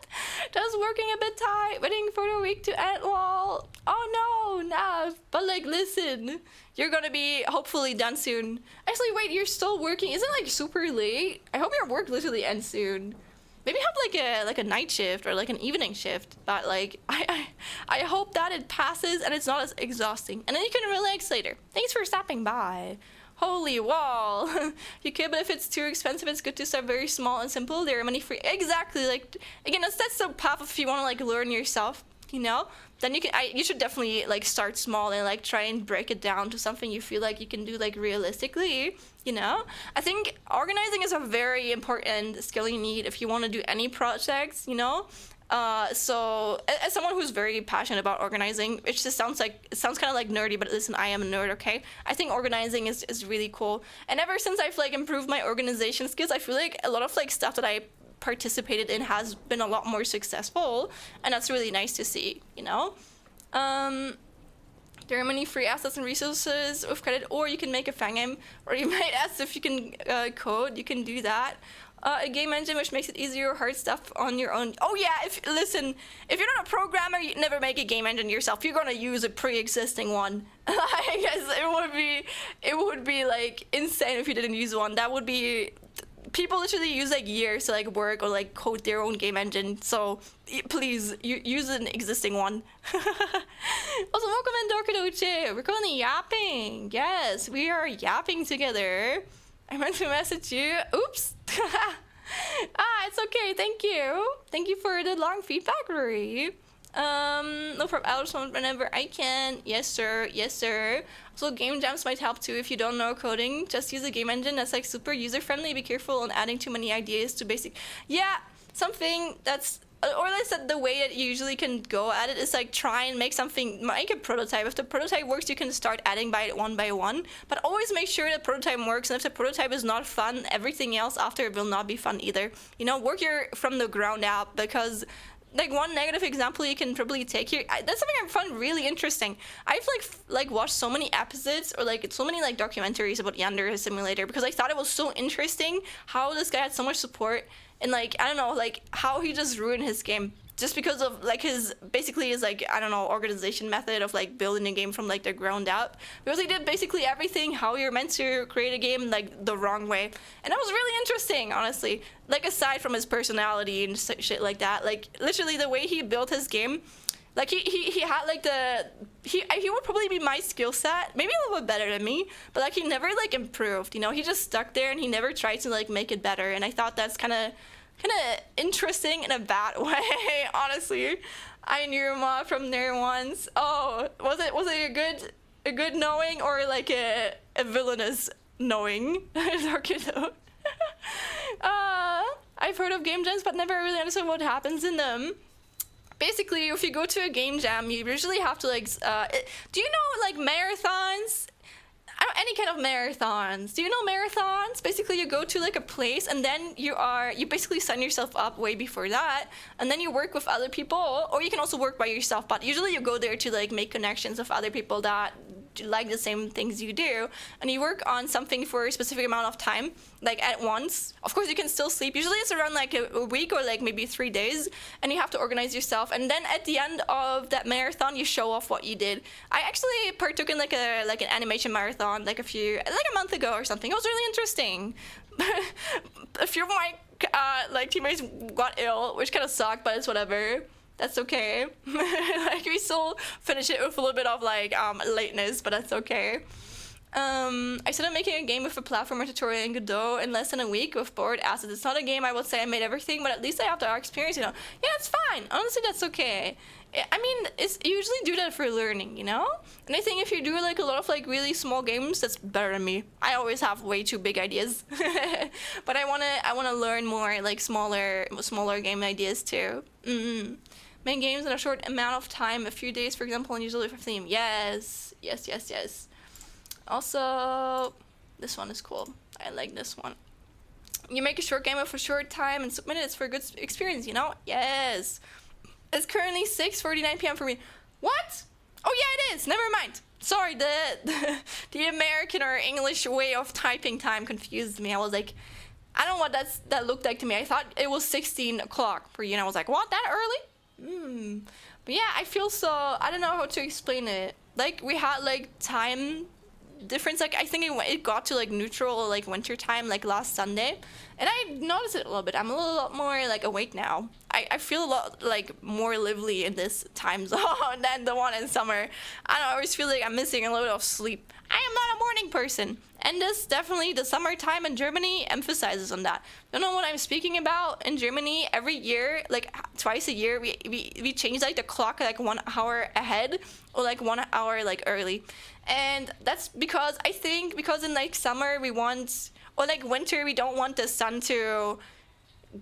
Just working a bit tight, waiting for the week to end. Well, oh no, nah. But like, listen, you're gonna be hopefully done soon. Actually, wait, you're still working? Isn't it like super late? I hope your work literally ends soon. Maybe have like a night shift or like an evening shift. But like, I hope that it passes and it's not as exhausting, and then you can relax later. Thanks for stopping by. Holy wall. You could, but if it's too expensive, it's good to start very small and simple. There are many free. Exactly. Like, again, that's the path if you want to like learn yourself, you know? Then you should definitely like start small and like try and break it down to something you feel like you can do like realistically, you know? I think organizing is a very important skill you need if you want to do any projects, you know? So as someone who's very passionate about organizing, it just sounds kind of like nerdy, but listen, I am a nerd, okay? I think organizing is really cool. And ever since I've like improved my organization skills, I feel like a lot of like stuff that I participated in has been a lot more successful, and that's really nice to see, you know? There are many free assets and resources with credit, or you can make a fan game, or you might ask if you can code, you can do that. A game engine which makes it easier or hard stuff on your own. Oh yeah, if you're not a programmer, you never make a game engine yourself. You're gonna use a pre-existing one. I guess it would be like insane if you didn't use one. That would be, people literally use like years to like work or like code their own game engine. So please, use an existing one. Also, welcome in Dorkadoche. We're currently yapping. Yes, we are yapping together. I meant to message you. Oops. It's okay. Thank you. Thank you for the long feedback, Rory. No problem. I'll respond whenever I can. Yes, sir. Yes, sir. So game jams might help too if you don't know coding. Just use a game engine that's like super user friendly. Be careful on adding too many ideas to basic. Yeah, something that's, or at least the way that you usually can go at it is like try and make a prototype. If the prototype works, you can start adding one by one, but always make sure the prototype works. And if the prototype is not fun, everything else after it will not be fun either. You know, work from the ground up, because like one negative example you can probably take here, that's something I found really interesting. I've like watched so many episodes or like so many like documentaries about Yandere Simulator, because I thought it was so interesting how this guy had so much support, and like, I don't know, like how he just ruined his game. just because of like his basically his like I don't know organization method of like building a game from like the ground up, because he did basically everything how you're meant to create a game like the wrong way, and that was really interesting, honestly. Like aside from his personality and shit like that, like literally the way he built his game, like he had like he would probably be my skill set, maybe a little bit better than me, but like he never like improved, you know. He just stuck there and he never tried to like make it better, and I thought that's kind of interesting in a bad way. Honestly, I knew Ma from there once. Oh, was it a good knowing or like a villainous knowing? I've heard of game jams but never really understood what happens in them. Basically, if you go to a game jam, you usually have to like do you know like marathons? I don't, any kind of marathons. Do you know marathons? Basically, you go to like a place and then you basically sign yourself up way before that, and then you work with other people, or you can also work by yourself. But usually, you go there to like make connections with other people that like the same things you do, and you work on something for a specific amount of time, like at once. Of course, you can still sleep. Usually, it's around like a week or like maybe 3 days, and you have to organize yourself. And then at the end of that marathon, you show off what you did. I actually partook in like an animation marathon like a month ago or something. It was really interesting. A few of my like teammates got ill, which kind of sucked, but it's whatever. That's okay. Like we still finish it with a little bit of like lateness, but that's okay. I started making a game with a platformer tutorial in Godot in less than a week with board assets. It's not a game I would say I made everything, but at least I have the experience, you know. Yeah, it's fine. Honestly, that's okay. I mean, it's you usually do that for learning, you know? And I think if you do like a lot of like really small games, that's better than me. I always have way too big ideas. But I wanna learn more like smaller game ideas too. Make games in a short amount of time, a few days, for example, and usually for theme. Yes. Also, this one is cool. I like this one. You make a short game of a short time and submit it for a good experience, you know? Yes. It's currently 6:49 p.m. for me. What? Oh yeah, it is. Never mind. Sorry, the American or English way of typing time confused me. I was like, I don't know what that looked like to me. I thought it was 16 o'clock for you, and I was like, what? That early? But yeah, I feel so. I don't know how to explain it. Like we had like time difference. Like I think it got to like neutral like winter time like last Sunday, and I noticed it a little bit. I'm a lot more like awake now. I feel a lot like more lively in this time zone than the one in summer. I don't know, I always feel like I'm missing a little bit of sleep. I am not a morning person, and this definitely the summertime in Germany emphasizes on that. Don't know what I'm speaking about. In Germany, every year, like twice a year, we change like the clock like 1 hour ahead or like 1 hour like early, and that's because I think because in like summer we want, or like winter we don't want the sun to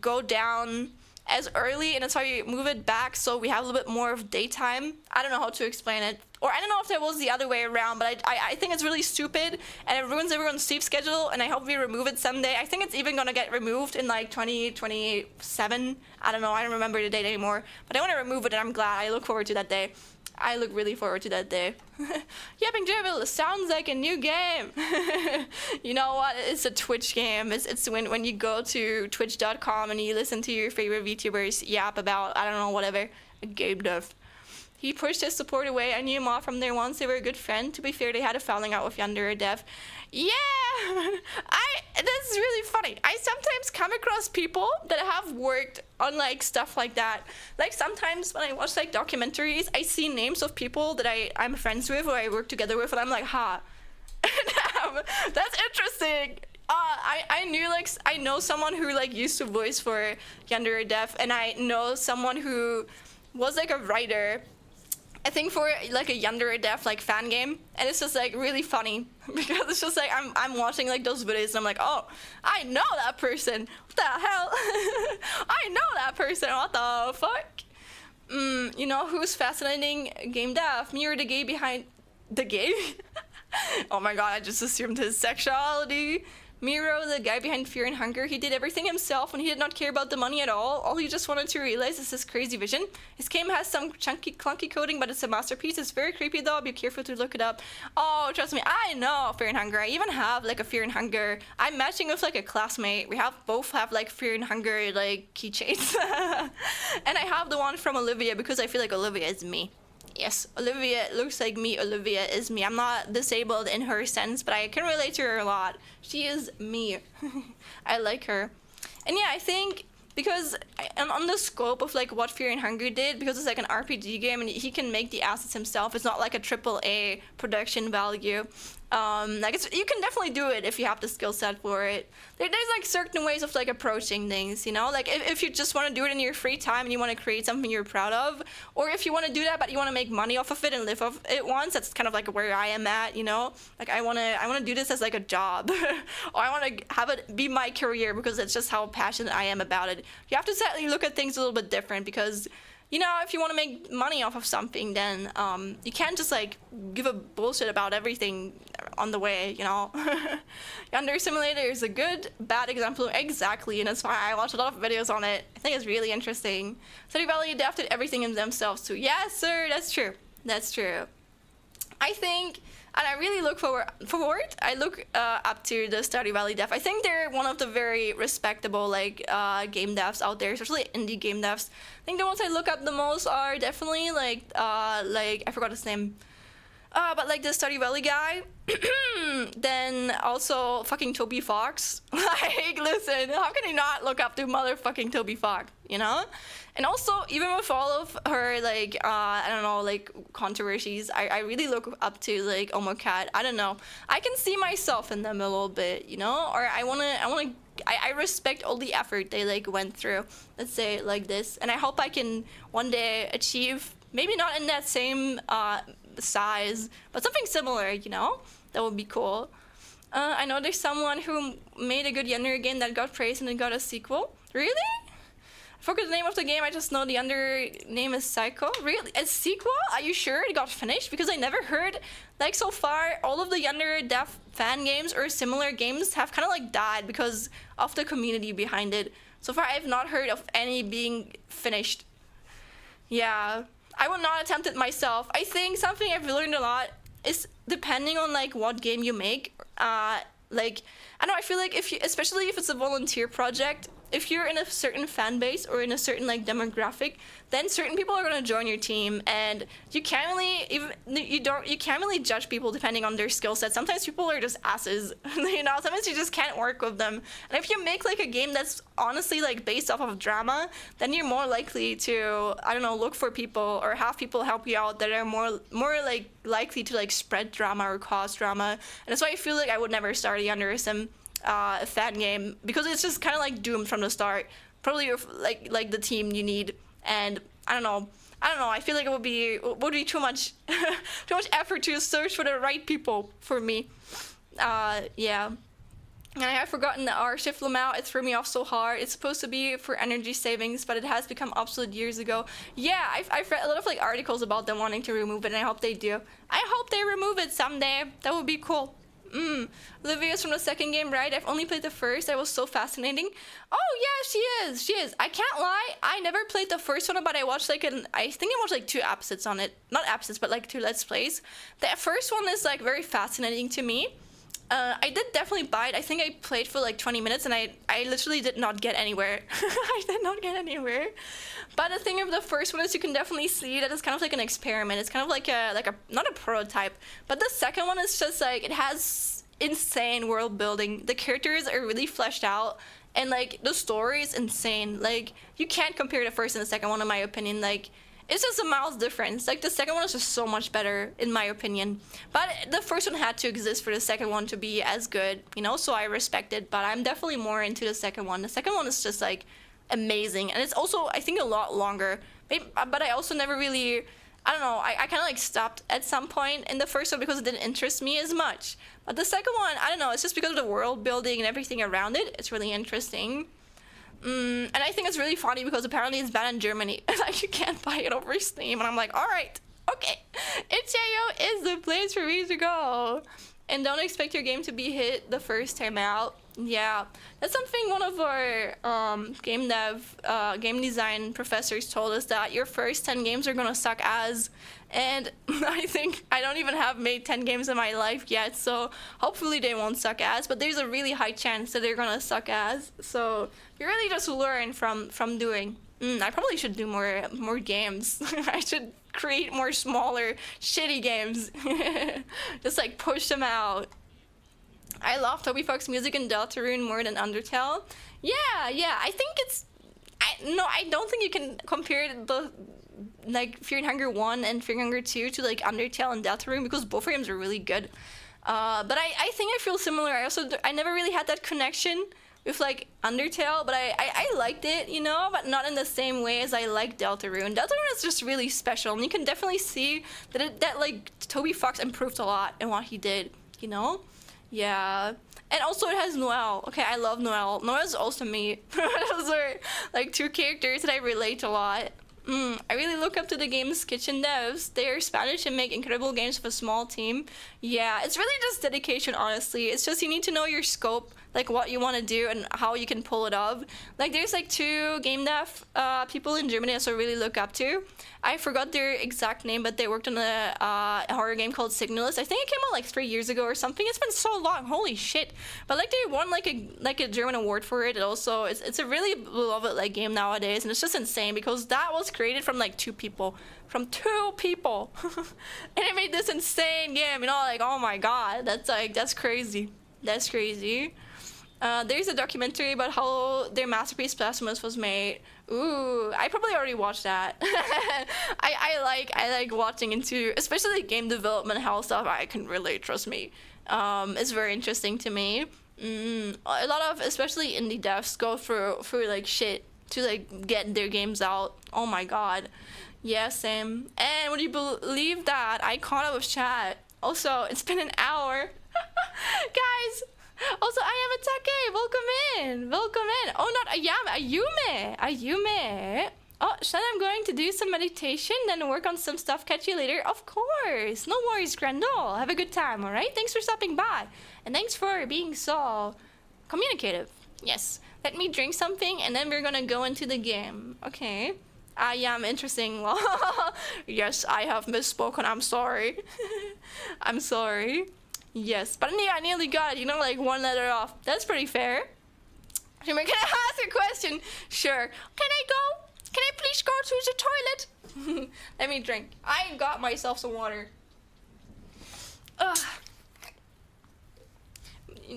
go down as early, and that's why we move it back so we have a little bit more of daytime. I don't know how to explain it, or I don't know if that was the other way around, but I think it's really stupid and it ruins everyone's sleep schedule, and I hope we remove it someday. I think it's even gonna get removed in like 2027. I don't know, I don't remember the date anymore, but I want to remove it, and I'm glad. I look forward to that day. I look really forward to that day. Yapping Dribble sounds like a new game. You know what? It's a Twitch game. It's when you go to twitch.com and you listen to your favorite VTubers yap about, I don't know, whatever, a game dev. He pushed his support away. I knew Ma from there once. They were a good friend. To be fair, they had a falling out with Yandere Dev. Yeah! That's really funny. I sometimes come across people that have worked on like stuff like that. Like sometimes when I watch like documentaries, I see names of people that I'm friends with or I work together with, and I'm like, damn, that's interesting. I know someone who like used to voice for Yandere Dev, and I know someone who was like a writer, I think, for like a Yandere Dev like fan game, and it's just like really funny because it's just like I'm watching like those videos and I'm like, oh, I know that person. What the hell? I know that person. What the fuck? You know who's fascinating game dev? Me or the gay behind the gay? Oh my god, I just assumed his sexuality. Miro, the guy behind Fear and Hunger, he did everything himself and he did not care about the money at all. All he just wanted to realize is his crazy vision. His game has some chunky, clunky coding, but it's a masterpiece. It's very creepy though. Be careful to look it up. Oh, trust me, I know Fear and Hunger. I even have like a Fear and Hunger. I'm matching with like a classmate. We both have like Fear and Hunger like keychains. And I have the one from Olivia because I feel like Olivia is me. Yes, Olivia looks like me. Olivia is me. I'm not disabled in her sense, but I can relate to her a lot. She is me. I like her. And yeah, I think because on the scope of like what Fear and Hunger did, because it's like an RPG game and he can make the assets himself, it's not like a AAA production value. Like you can definitely do it if you have the skill set for it. There's like certain ways of like approaching things, you know, like if you just want to do it in your free time and you want to create something you're proud of, or if you want to do that but you want to make money off of it and live off it once, that's kind of like where I am at, you know, like I want to do this as like a job or I want to have it be my career because it's just how passionate I am about it. You have to sadly look at things a little bit different because, you know, if you want to make money off of something, then you can't just like give a bullshit about everything on the way, you know. Yonder Simulator is a good, bad example exactly, and that's why I watch a lot of videos on it. I think it's really interesting. Stardew Valley adapted everything in themselves too. Yes, sir, that's true. That's true. I think, and I really look forward. I look up to the Stardew Valley dev. I think they're one of the very respectable like game devs out there, especially indie game devs. I think the ones I look up the most are definitely like I forgot his name. But like the Stardew Valley guy, then also fucking Toby Fox. Like, listen, how can you not look up to motherfucking Toby Fox, you know? And also, even with all of her, like, I don't know, like, controversies, I really look up to, like, Omocat. I don't know. I can see myself in them a little bit, you know? Or I respect all the effort they, like, went through. Let's say it like this. And I hope I can one day achieve, maybe not in that same, size, but something similar, you know? That would be cool. I know there's someone who made a good Yender game that got praised and it got a sequel. Really? I forgot the name of the game, I just know the under name is Psycho. Really? A sequel? Are you sure it got finished? Because I never heard, like so far, all of the Yender dev fan games or similar games have kind of like died because of the community behind it. So far, I have not heard of any being finished. Yeah. I will not attempt it myself. I think something I've learned a lot is depending on like what game you make, like I don't know, I feel like if you, especially if it's a volunteer project, if you're in a certain fan base or in a certain like demographic, then certain people are gonna join your team, and you can't really judge people depending on their skill set. Sometimes people are just asses, you know. Sometimes you just can't work with them. And if you make like a game that's honestly like based off of drama, then you're more likely to, I don't know, look for people or have people help you out that are more like likely to like spread drama or cause drama. And that's why I feel like I would never start a Yonder Sim fan game, because it's just kind of like doomed from the start. Probably like the team you need, and I don't know. I feel like it would be too much too much effort to search for the right people for me. Yeah. And I have forgotten the R shift lamau. It threw me off so hard. It's supposed to be for energy savings, but it has become obsolete years ago. Yeah, I've read a lot of like articles about them wanting to remove it, and I hope they do. I hope they remove it someday. That would be cool. Olivia's from the second game, right? I've only played the first. That was so fascinating. Oh yeah, she is. I can't lie, I never played the first one, but I watched I think I watched like 2 episodes on it. Not episodes, but like 2 Let's Plays. The first one is like very fascinating to me. I did definitely buy it. I think I played for like 20 minutes and I literally did not get anywhere. I did not get anywhere. But the thing of the first one is you can definitely see that it's kind of like an experiment. It's kind of like a not a prototype, but the second one is just like, it has insane world building. The characters are really fleshed out, and like the story is insane. Like you can't compare the first and the second one in my opinion. Like it's just a miles difference. Like the second one is just so much better in my opinion. But the first one had to exist for the second one to be as good, you know, so I respect it. But I'm definitely more into the second one. The second one is just like amazing, and it's also I think a lot longer. But I also never really, I don't know, I kind of like stopped at some point in the first one because it didn't interest me as much. But the second one, I don't know, it's just because of the world building and everything around it. It's really interesting. And I think it's really funny because apparently it's banned in Germany. Like you can't buy it over Steam, and I'm like, all right, okay, itch.io is the place for me to go. And don't expect your game to be hit the first time out. Yeah, that's something one of our game design professors told us, that your first 10 games are gonna suck as. And I think I don't even have made 10 games in my life yet, so hopefully they won't suck as, but there's a really high chance that they're gonna suck as. So you really just learn from doing. I probably should do more games. I should create more smaller, shitty games. Just like push them out. I love Toby Fox music in Deltarune more than Undertale. Yeah, yeah. I think it's. I don't think you can compare the like Fear and Hunger 1 and Fear and Hunger 2 to like Undertale and Deltarune, because both of games are really good. But I think I feel similar. I never really had that connection with like Undertale, but I liked it, you know, but not in the same way as I like Deltarune. Deltarune is just really special, and you can definitely see that like Toby Fox improved a lot in what he did, you know? Yeah. And also it has Noelle. Okay, I love Noelle. Noelle's also me. Those are like two characters that I relate a lot. I really look up to the game's kitchen devs. They are Spanish and make incredible games with a small team. Yeah, it's really just dedication, honestly. It's just you need to know your scope, like what you want to do and how you can pull it off. Like there's like two game dev people in Germany that I really look up to. I forgot their exact name, but they worked on a horror game called Signalist. I think it came out like 3 years ago or something. It's been so long, holy shit! But like they won like a German award for it. And also, it's a really beloved like game nowadays, and it's just insane because that was created from like two people, and it made this insane game. You know, like oh my god, that's crazy. That's crazy. There's a documentary about how their masterpiece Blasphemous was made. Ooh, I probably already watched that. I like watching into, especially like game development, how stuff I can relate. Trust me, it's very interesting to me. A lot of especially indie devs go through like shit to like get their games out. Oh my god, yeah, same. And would you believe that I caught up with chat? Also, it's been an hour, guys. Also, I am Atake. Welcome in. Welcome in. Oh, not Ayume. Ayume. Oh, Shan, I'm going to do some meditation, then work on some stuff. Catch you later. Of course. No worries, Grendel. Have a good time, all right? Thanks for stopping by. And thanks for being so communicative. Yes. Let me drink something, and then we're going to go into the game. Okay. Yeah, I'm interesting. Yes, I have misspoken. I'm sorry. I'm sorry. Yes, but I nearly got it, you know, like one letter off. That's pretty fair. Can I ask a question? Sure. Can I go? Can I please go to the toilet? Let me drink. I got myself some water. Ugh.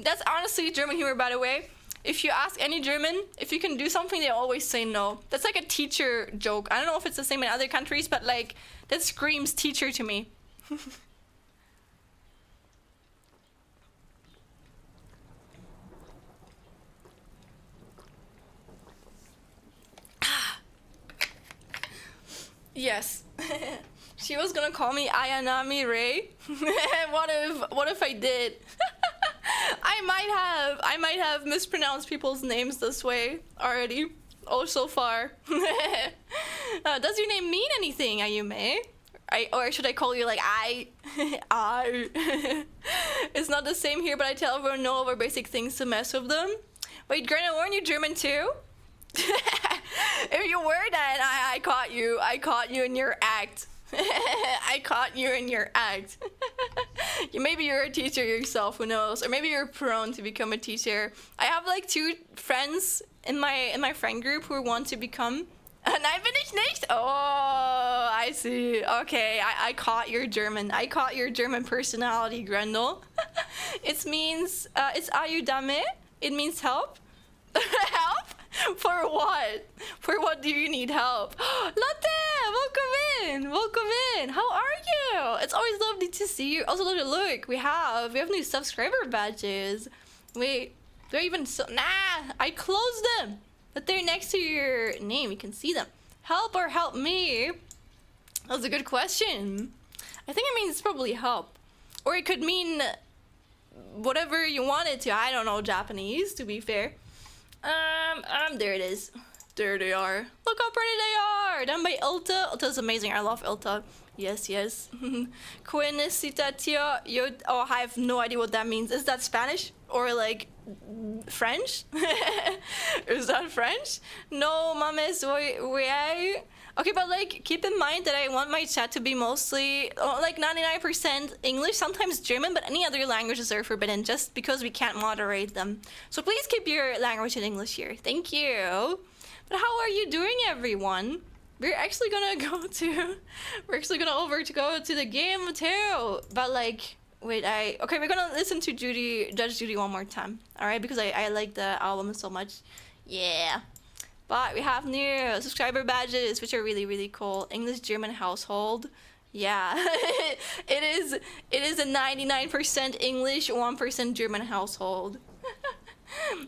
That's honestly German humor, by the way. If you ask any German if you can do something, they always say no. That's like a teacher joke. I don't know if it's the same in other countries, but like that screams teacher to me. Yes. She was gonna call me Ayanami Ray. What if I did? I might have mispronounced people's names this way already. Oh, so far. Does your name mean anything, Ayume? Or should I call you like I? I. It's not the same here, but I tell everyone no over basic things to mess with them. Wait, Greta, weren't you German too? If you were, then I caught you. I caught you in your act. I caught you in your act. Maybe you're a teacher yourself, who knows? Or maybe you're prone to become a teacher. I have like 2 friends in my friend group who want to become. Nein, bin ich nicht. Oh, I see. Okay, I caught your German. I caught your German personality, Grendel. It means, it's ayudame. It means help. Help? For what? For what do you need help? Lotte, welcome in. Welcome in. How are you? It's always lovely to see you. Also, look, we have new subscriber badges. Wait, they're even so. Nah, I closed them. But they're next to your name. You can see them. Help or help me? That's a good question. I think it means probably help, or it could mean whatever you want it to. I don't know Japanese, to be fair. There it is. There they are. Look how pretty they are. Done by Ilta. Ilta's amazing. I love Ilta. Yes, yes. Quinicitatio. Oh, I have no idea what that means. Is that Spanish or like French? Is that French? No, mames, we. Okay, but like, keep in mind that I want my chat to be mostly like 99% English, sometimes German, but any other languages are forbidden just because we can't moderate them. So please keep your language in English here. Thank you. But how are you doing, everyone? We're actually gonna go to the game too. But like, wait, okay, we're gonna listen to Judge Judy one more time. All right, because I like the album so much. Yeah. But we have new subscriber badges, which are really, really cool. English German household. Yeah. it is a 99% English, 1% German household.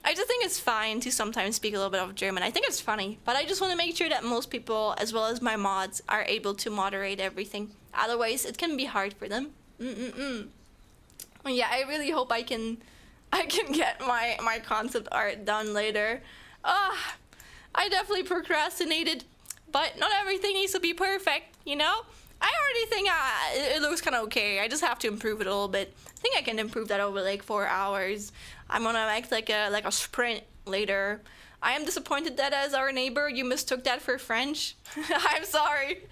I just think it's fine to sometimes speak a little bit of German. I think it's funny, but I just want to make sure that most people, as well as my mods, are able to moderate everything. Otherwise, it can be hard for them. Yeah, I really hope I can get my concept art done later. I definitely procrastinated, but not everything needs to be perfect, you know? I already think it looks kind of okay. I just have to improve it a little bit. I think I can improve that over like 4 hours. I'm gonna make like a sprint later. I am disappointed that as our neighbor, you mistook that for French. I'm sorry.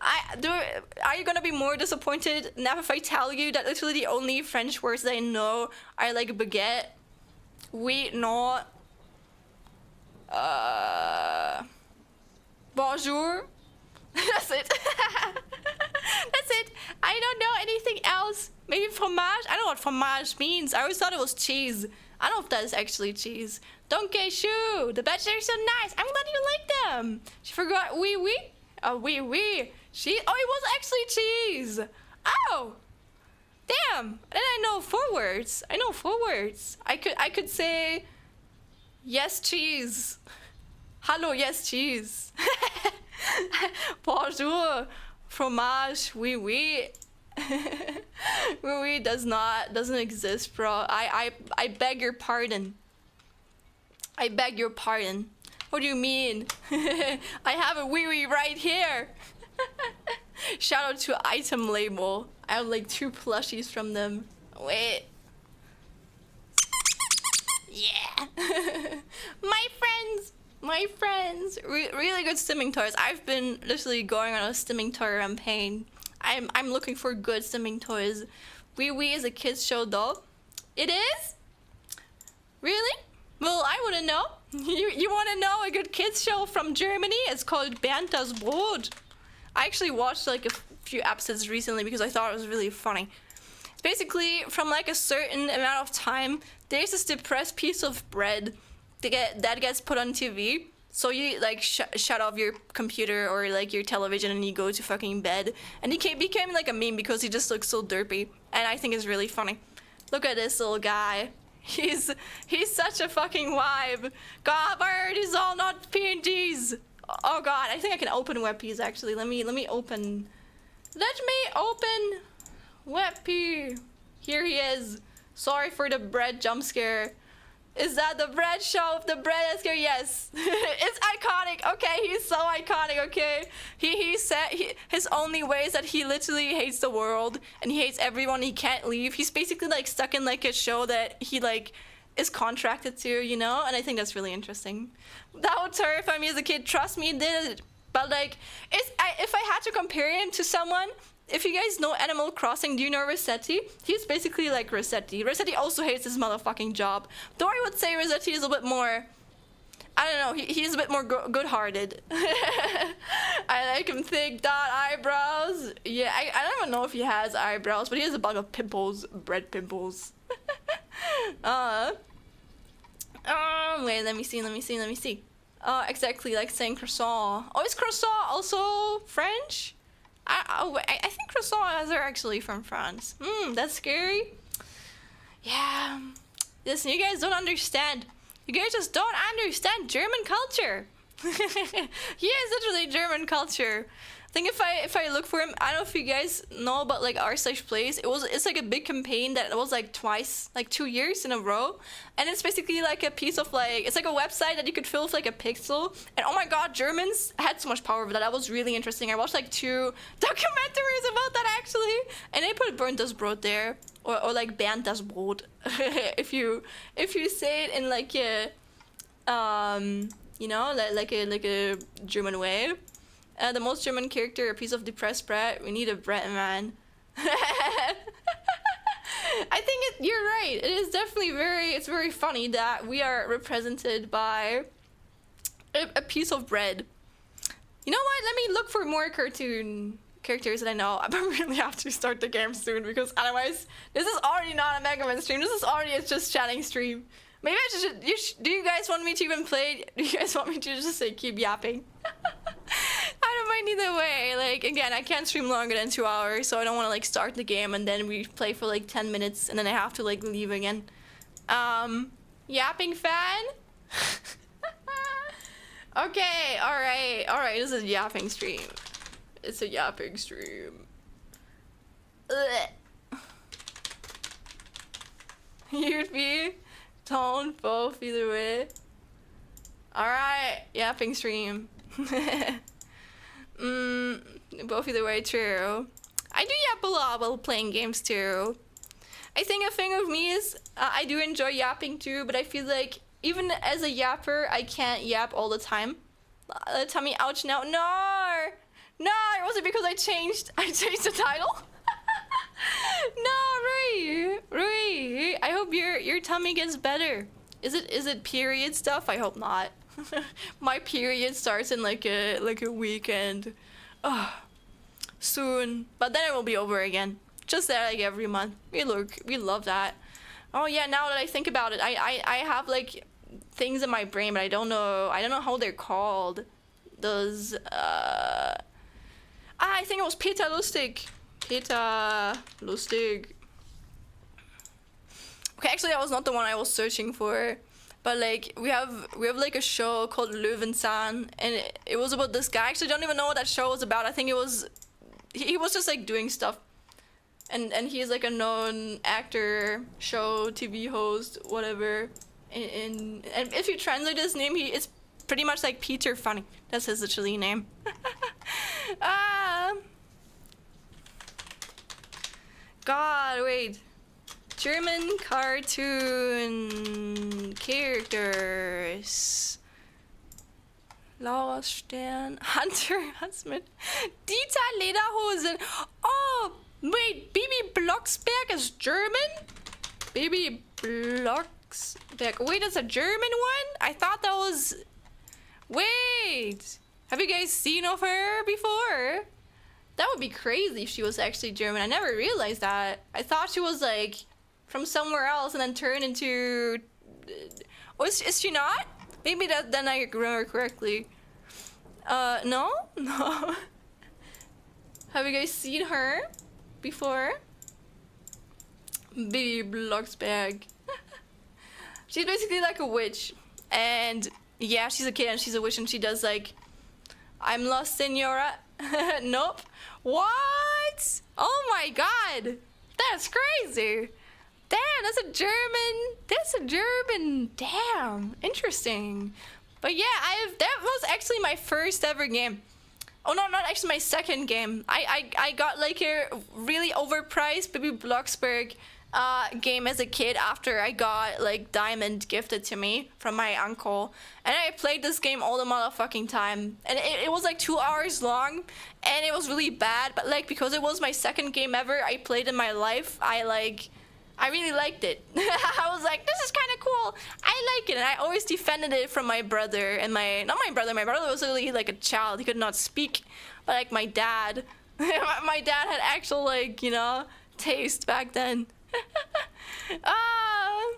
Are you gonna be more disappointed now if I tell you that literally the only French words that I know are like baguette, oui, non, bonjour. That's it. That's it. I don't know anything else. Maybe fromage? I don't know what fromage means. I always thought it was cheese. I don't know if that is actually cheese. Donkey shoe. The badges are so nice. I'm glad you like them. She forgot oui oui. Oui oui. It was actually cheese. Oh. Damn. And I know 4 words. I know 4 words. I could say yes cheese. Hello, yes cheese. Bonjour, fromage, oui oui. Oui oui doesn't exist, bro. I beg your pardon. I beg your pardon. What do you mean? I have a oui oui right here. Shout out to item label. I have like 2 plushies from them. Wait. Yeah. My friends, really good stimming toys. I've been literally going on a stimming toy campaign. I'm looking for good stimming toys. Wee Wee is a kids show though. It is? Really? Well, I wouldn't know. You want to know a good kids show from Germany? It's called Bernd das Brot. I actually watched like a few episodes recently because I thought it was really funny. It's basically from like a certain amount of time, there's this depressed piece of bread that gets put on TV. So you like shut off your computer or like your television and you go to fucking bed. And he became like a meme because he just looks so derpy. And I think it's really funny. Look at this little guy. He's such a fucking vibe. God, why are these all not PNGs? Oh god, I think I can open WebPs actually. Let me open. Let me open WebP. Here he is. Sorry for the bread jump scare. Is that the bread show? The bread scare? Yes. It's iconic. Okay, he's so iconic. Okay, he said his only way is that he literally hates the world and he hates everyone. He can't leave. He's basically like stuck in like a show that he like is contracted to, you know. And I think that's really interesting. That would terrify me as a kid. Trust me, it did. But like, if I had to compare him to someone. If you guys know Animal Crossing, do you know Rossetti? He's basically like Rossetti. Rossetti also hates his motherfucking job. Though I would say Rossetti is a bit more... I don't know, he's a bit more good-hearted. I like him thick, dot eyebrows. Yeah, I don't even know if he has eyebrows, but he has a bunch of pimples, bread pimples. Wait, let me see. Exactly, like saying croissant. Oh, is croissant also French? I think croissants are actually from France. That's scary. Yeah. Listen, you guys don't understand. You guys just don't understand German culture. He is literally German culture. I think if I look for him, I don't know if you guys know about like r/plays. It's like a big campaign that was like twice, like 2 years in a row, and it's basically like a piece of like it's like a website that you could fill with like a pixel. And oh my god, Germans had so much power over that. That was really interesting. I watched like 2 documentaries about that actually, and they put burnt das Brot there, or like bernd das Brot, if you say it in like a you know, like a German way. The most German character, a piece of depressed bread. We need a bread man. I think you're right. It is definitely it's very funny that we are represented by a piece of bread. You know what? Let me look for more cartoon characters that I know. I really have to start the game soon because otherwise, this is already not a Mega Man stream. This is already a just chatting stream. Maybe I should. Do you guys want me to even play? Do you guys want me to just say keep yapping? I don't mind either way. Like again, I can't stream longer than 2 hours, so I don't want to like start the game and then we play for like 10 minutes and then I have to like leave again. Yapping fan. Okay, all right. This is a yapping stream. It's a yapping stream. Ugh. You'd be tone both either way. Alright, yapping stream. Both either way, true. I do yap a lot while playing games too. I think a thing of me is I do enjoy yapping too, but I feel like even as a yapper, I can't yap all the time. Tummy ouch now. No! Was it because I changed the title? No, Rui, I hope your tummy gets better. Is it period stuff? I hope not. My period starts in like a weekend. Soon. But then it will be over again. Just that like every month. We love that. Oh yeah, now that I think about it, I have like things in my brain, but I don't know how they're called. Those I think it was Peter Lustig. Okay, actually that was not the one I was searching for. But like we have like a show called Löwenzahn, and it was about this guy. I actually don't even know what that show was about. I think he was just like doing stuff. And he's like a known actor, show, TV host, whatever. And if you translate his name, it's pretty much like Peter Funny. That's his literally name. God, wait. German cartoon characters. Laura Stern, Hunter Huntsman, Dieter Lederhosen. Oh, wait, Bibi Blocksberg is German? Bibi Blocksberg. Wait, it's a German one? I thought that was... Wait, have you guys seen of her before? That would be crazy if she was actually German. I never realized that. I thought she was like from somewhere else and then turned into... Oh, is she not? Maybe then I remember correctly. No? No. Have you guys seen her before? Bibi Blocksberg. She's basically like a witch. And yeah, she's a kid and she's a witch and she does like... I'm lost, senora. Nope. What? Oh my god. That's crazy. Damn, that's a German. Damn, interesting. But yeah, that was actually my first ever game. Oh no, not actually my second game. I got like a really overpriced Bibi Blocksberg game as a kid after I got like Diamond gifted to me from my uncle, and I played this game all the motherfucking time, and it was like 2 hours long and it was really bad, but like because it was my second game ever I played in my life, I really liked it. I was like, this is kind of cool. I like it. And I always defended it from my brother and my brother was literally like a child. He could not speak. But like my dad, my dad had actual like, you know, taste back then. Oh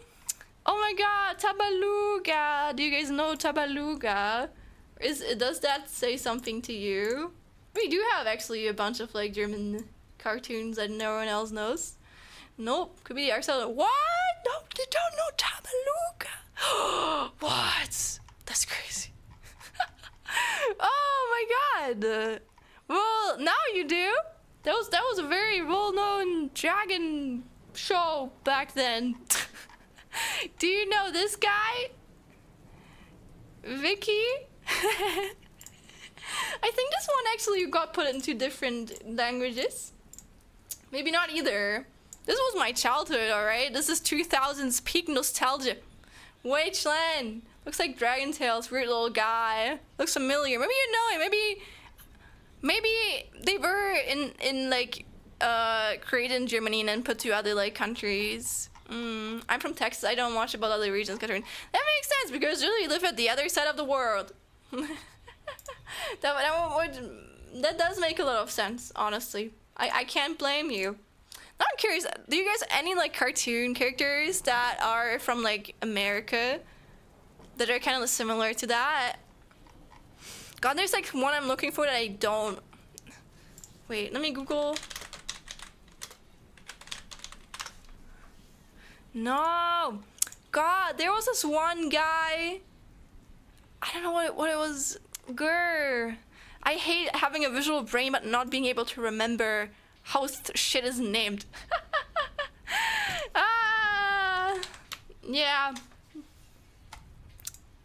my god, Tabaluga. Do you guys know Tabaluga? Does that say something to you? We do have actually a bunch of like German cartoons that no one else knows. Nope, could be ourselves. What? No, they don't know Tabaluga. What? That's crazy. Oh my god. Well, now you do. That was a very well-known dragon show back then. Do you know this guy? Vicky? I think this one actually got put into different languages. Maybe not either. This was my childhood, alright? This is 2000s peak nostalgia. Wei Chen! Looks like Dragon Tales, weird little guy. Looks familiar. Maybe you know him. Maybe they were in like created in Germany and then put to other like countries. I'm from Texas. I don't watch about other regions, Catherine. That makes sense because really you live at the other side of the world. That does make a lot of sense, honestly. I can't blame you. Now I'm curious, do you guys any like cartoon characters that are from like America that are kind of similar to that? God, there's like one I'm looking for that I don't. Wait, let me Google. No! God, there was this one guy. I don't know what it was. Grr. I hate having a visual brain but not being able to remember how shit is named. Yeah.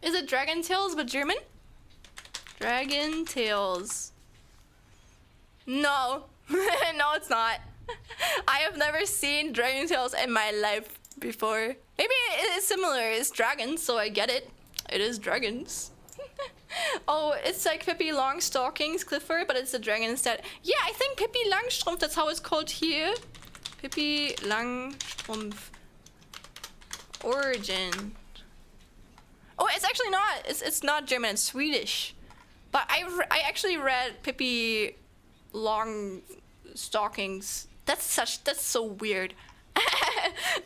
Is it Dragon Tales but German? Dragon Tales. No. No, it's not. I have never seen Dragon Tales in my life before. Maybe it is similar. It's dragons, so I get it. It is dragons. Oh, it's like Pippi Longstockings, Clifford, but it's a dragon instead. Yeah, I think Pippi Langstrumpf, that's how it's called here. Pippi Langstrumpf. Origin. Oh, it's actually not. It's not German, it's Swedish. But I actually read Pippi Longstockings. That's so weird.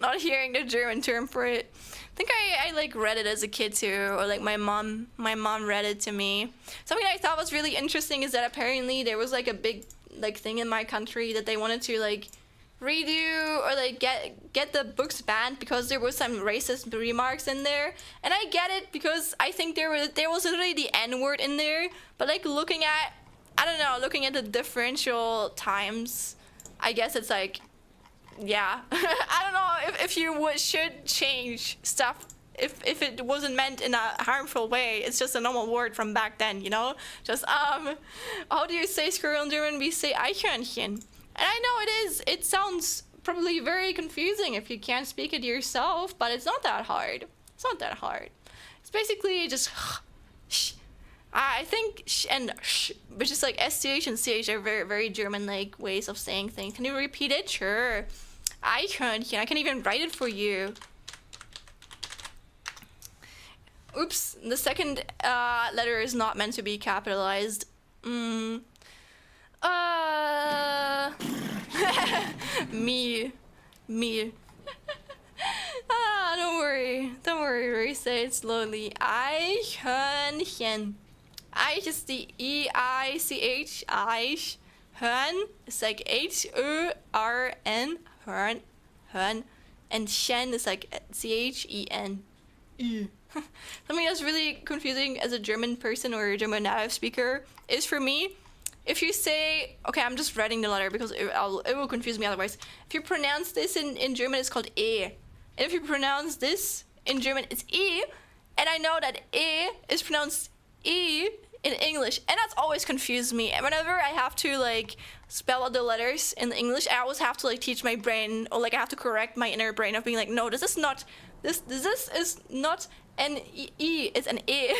Not hearing the German term for it. I think I like read it as a kid too, or like my mom read it to me. Something I thought was really interesting is that apparently there was like a big like thing in my country that they wanted to like redo or like get the books banned because there was some racist remarks in there. And I get it because I think there was literally the N-word in there, but like looking at the differential times, I guess it's like, yeah. I don't know if you should change stuff if it wasn't meant in a harmful way. It's just a normal word from back then, you know? Just how do you say squirrel in German? We say Eichhörnchen. And I know it sounds probably very confusing if you can't speak it yourself, but it's not that hard. It's not that hard. It's basically just sh. I think sh and sh, which is like SCH and CH are very, very German-like ways of saying things. Can you repeat it? Sure. Eichhörnchen. I can even write it for you. Oops, the second letter is not meant to be capitalized. Me. Don't worry, say it slowly. Eichhörnchen. Eich is the E-I-C-H, Eich. Hörn is like H-O-R-N, Hörn, and Chen is like C-H-E-N. Something that's really confusing as a German person or a German native speaker is for me, if you say, okay, I'm just writing the letter because it will confuse me otherwise. If you pronounce this in German, it's called E. And if you pronounce this in German, it's E. And I know that E is pronounced E in English, and that's always confused me. And whenever I have to like spell out the letters in English, I always have to like teach my brain, or like I have to correct my inner brain of being like, no, this is not an E, it's an E.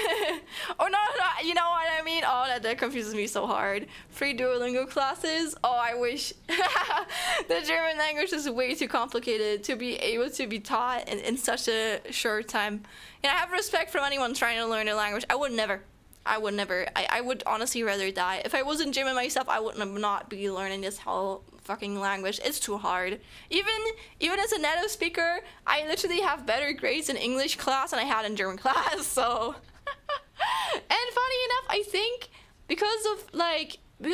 Or no, you know what I mean? Oh, that confuses me so hard. Free Duolingo classes? Oh, I wish. The German language is way too complicated to be able to be taught in such a short time. And I have respect for anyone trying to learn a language. I would never. I would honestly rather die. If I wasn't German myself, I would not be learning this whole fucking language. It's too hard. Even as a native speaker, I literally have better grades in English class than I had in German class, so. And funny enough, I think because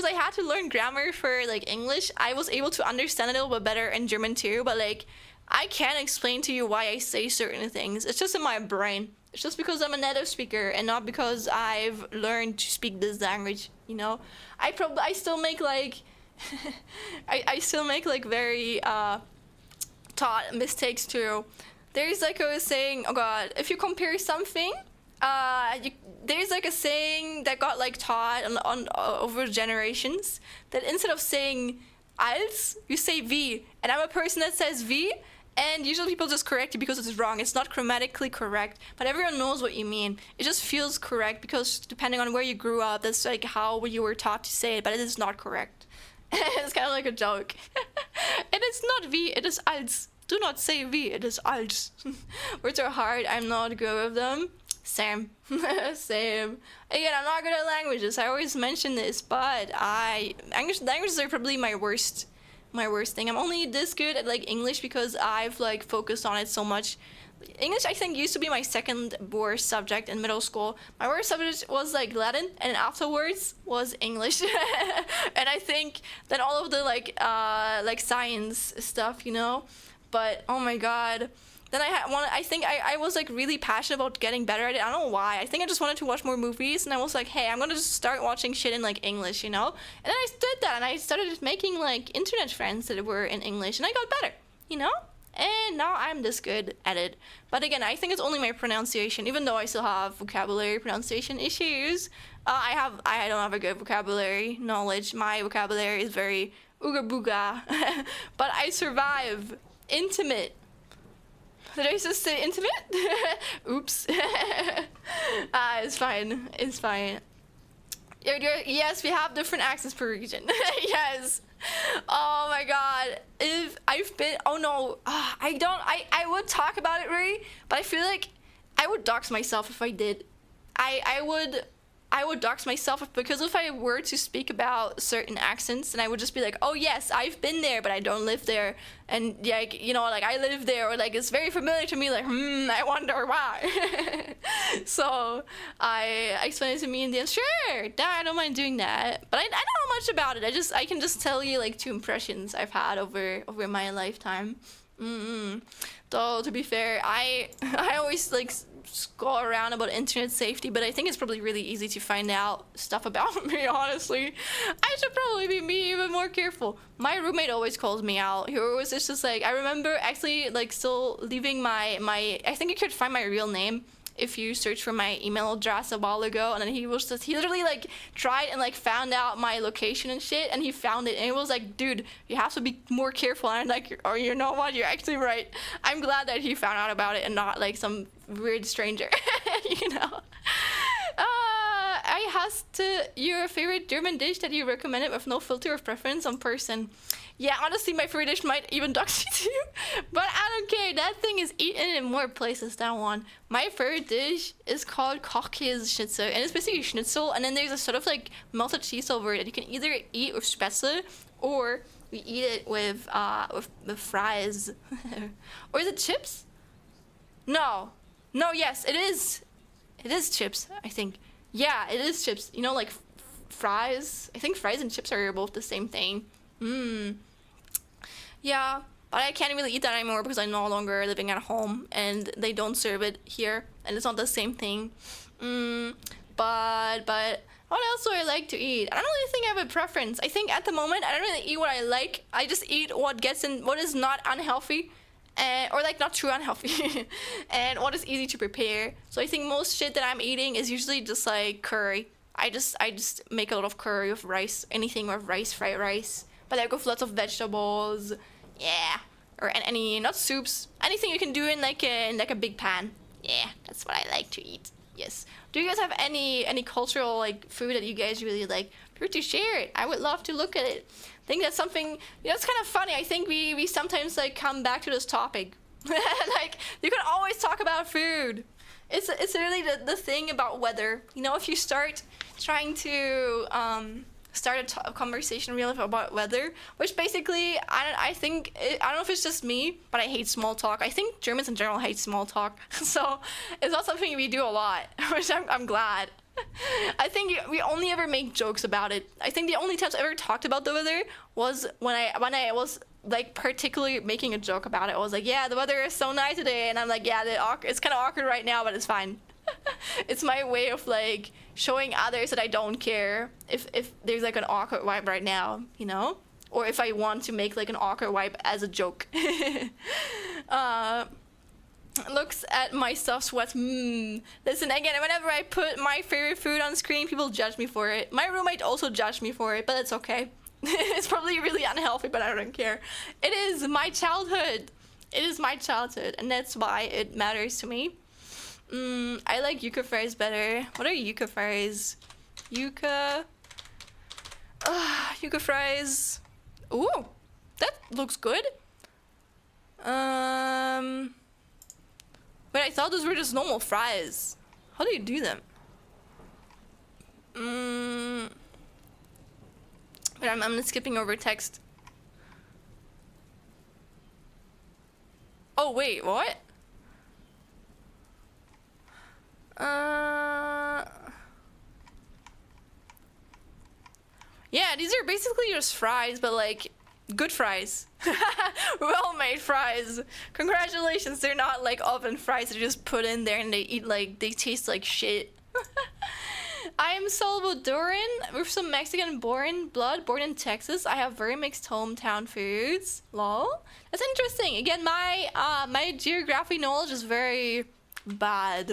I had to learn grammar for like English, I was able to understand it a little bit better in German too, but like I can't explain to you why I say certain things. It's just in my brain. It's just because I'm a native speaker and not because I've learned to speak this language You know, I still make like I still make like very taught mistakes too. There's like a saying, oh god, if you compare something, there's like a saying that got like taught on over generations, that instead of saying als, you say wie. And I'm a person that says wie, and usually people just correct you because it's wrong. It's not grammatically correct, but everyone knows what you mean. It just feels correct because depending on where you grew up, that's like how you were taught to say it, but it is not correct. It's kind of like a joke. And it's not wie, it is als. Do not say wie, it is als. Words are hard, I'm not good with them. Same. Same. Again, I'm not good at languages. I always mention this, but languages are probably my worst thing. I'm only this good at like English because I've like focused on it so much. English, I think, used to be my second worst subject in middle school. My worst subject was like Latin, and afterwards was English. And I think that all of the like science stuff, you know. But oh my god. Then I think I was like really passionate about getting better at it. I don't know why. I think I just wanted to watch more movies, and I was like, hey, I'm gonna just start watching shit in like English, you know? And then I did that, and I started making like internet friends that were in English, and I got better, you know? And now I'm this good at it. But again, I think it's only my pronunciation, even though I still have vocabulary pronunciation issues. I don't have a good vocabulary knowledge. My vocabulary is very ooga booga. But I survive. Intimate. Did I just say intimate? Oops. It's fine. It's fine. Yes, we have different accents per region. Yes. Oh my god. If I've been, oh no, I would talk about it, Ray, but I feel like I would dox myself if I did. I would dox myself because if I were to speak about certain accents, and I would just be like, oh yes, I've been there, but I don't live there, and like, you know, like I live there, or like it's very familiar to me, like I wonder why. So I explained it to me in the end. Sure, I don't mind doing that, but I don't know much about it. I can just tell you like 2 impressions I've had over my lifetime. Though to be fair, I always like go around about internet safety, but I think it's probably really easy to find out stuff about me, honestly. I should probably be even more careful. My roommate always calls me out. He always is just like, I remember actually like still leaving my I think you could find my real name if you search for my email address a while ago, and then he literally like tried and like found out my location and shit, and he found it, and he was like, dude, you have to be more careful. And I'm like, oh, you know what, you're actually right. I'm glad that he found out about it and not like some weird stranger. You know. I asked your favorite German dish that you recommended with no filter of preference on person. Yeah, honestly, my favorite dish might even dox you too, but I don't care. That thing is eaten in more places than one. My favorite dish is called Kochkäse Schnitzel, and it's basically schnitzel, and then there's a sort of like melted cheese over it that you can either eat with Spätzle, or we eat it with fries. Or is it chips? No. No, yes, it is. It is chips, I think. Yeah, it is chips. You know, like fries. I think fries and chips are both the same thing. Yeah, but I can't really eat that anymore because I'm no longer living at home and they don't serve it here, and it's not the same thing. But what else do I like to eat? I don't really think I have a preference. I think at the moment I don't really eat what I like. I just eat what gets in, what is not unhealthy. Or like not too unhealthy. And what is easy to prepare. So I think most shit that I'm eating is usually just like curry. I just make a lot of curry with rice, anything with rice, fried rice, but like with lots of vegetables. Yeah, or any, not soups, anything you can do in like a big pan. Yeah, that's what I like to eat. Yes. Do you guys have any cultural like food that you guys really like? Feel free to share it. I would love to look at it. I think that's something, you know, it's kind of funny. I think we sometimes like come back to this topic. Like you can always talk about food. It's really the thing about weather. You know, if you start trying to start a conversation really about weather, which basically I don't know if it's just me, but I hate small talk. I think Germans in general hate small talk, so it's not something we do a lot, which I'm glad. I think we only ever make jokes about it. I think the only times I ever talked about the weather was when I was like particularly making a joke about it. I was like, yeah, the weather is so nice today, and I'm like, yeah, it's kind of awkward right now, but it's fine. It's my way of like showing others that I don't care if there's like an awkward vibe right now, you know? Or if I want to make like an awkward vibe as a joke. uh, Looks at my stuff, sweats. Listen, again, whenever I put my favorite food on screen, people judge me for it. My roommate also judged me for it, but it's okay. It's probably really unhealthy, but I don't care. It is my childhood. It is my childhood, and that's why it matters to me. I like yuca fries better. What are yuca fries? Yuca fries. Ooh, that looks good. But I thought those were just normal fries. How do you do them? But I'm skipping over text. Oh wait, what? Yeah, these are basically just fries, but like good fries. Well-made fries. Congratulations, they're not like oven fries they just put in there and they taste like shit. I am Salvadoran with some Mexican blood, born in Texas. I have very mixed hometown foods. Lol. That's interesting. Again, my geography knowledge is very bad.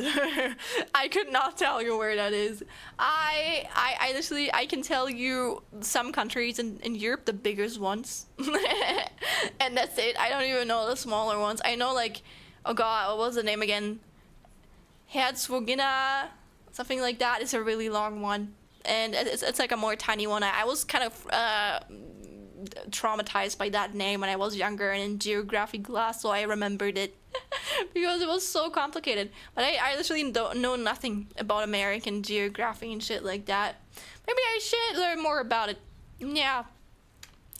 I could not tell you where that is. I literally I can tell you some countries in Europe, the biggest ones. And that's it. I don't even know the smaller ones. I know like, oh god, what was the name again? Herzogina, something like that. It's a really long one. And it's like a more tiny one. I was kind of traumatized by that name when I was younger and in geography class, so I remembered it. Because it was so complicated. But I literally don't know nothing about American geography and shit like that. Maybe I should learn more about it. Yeah.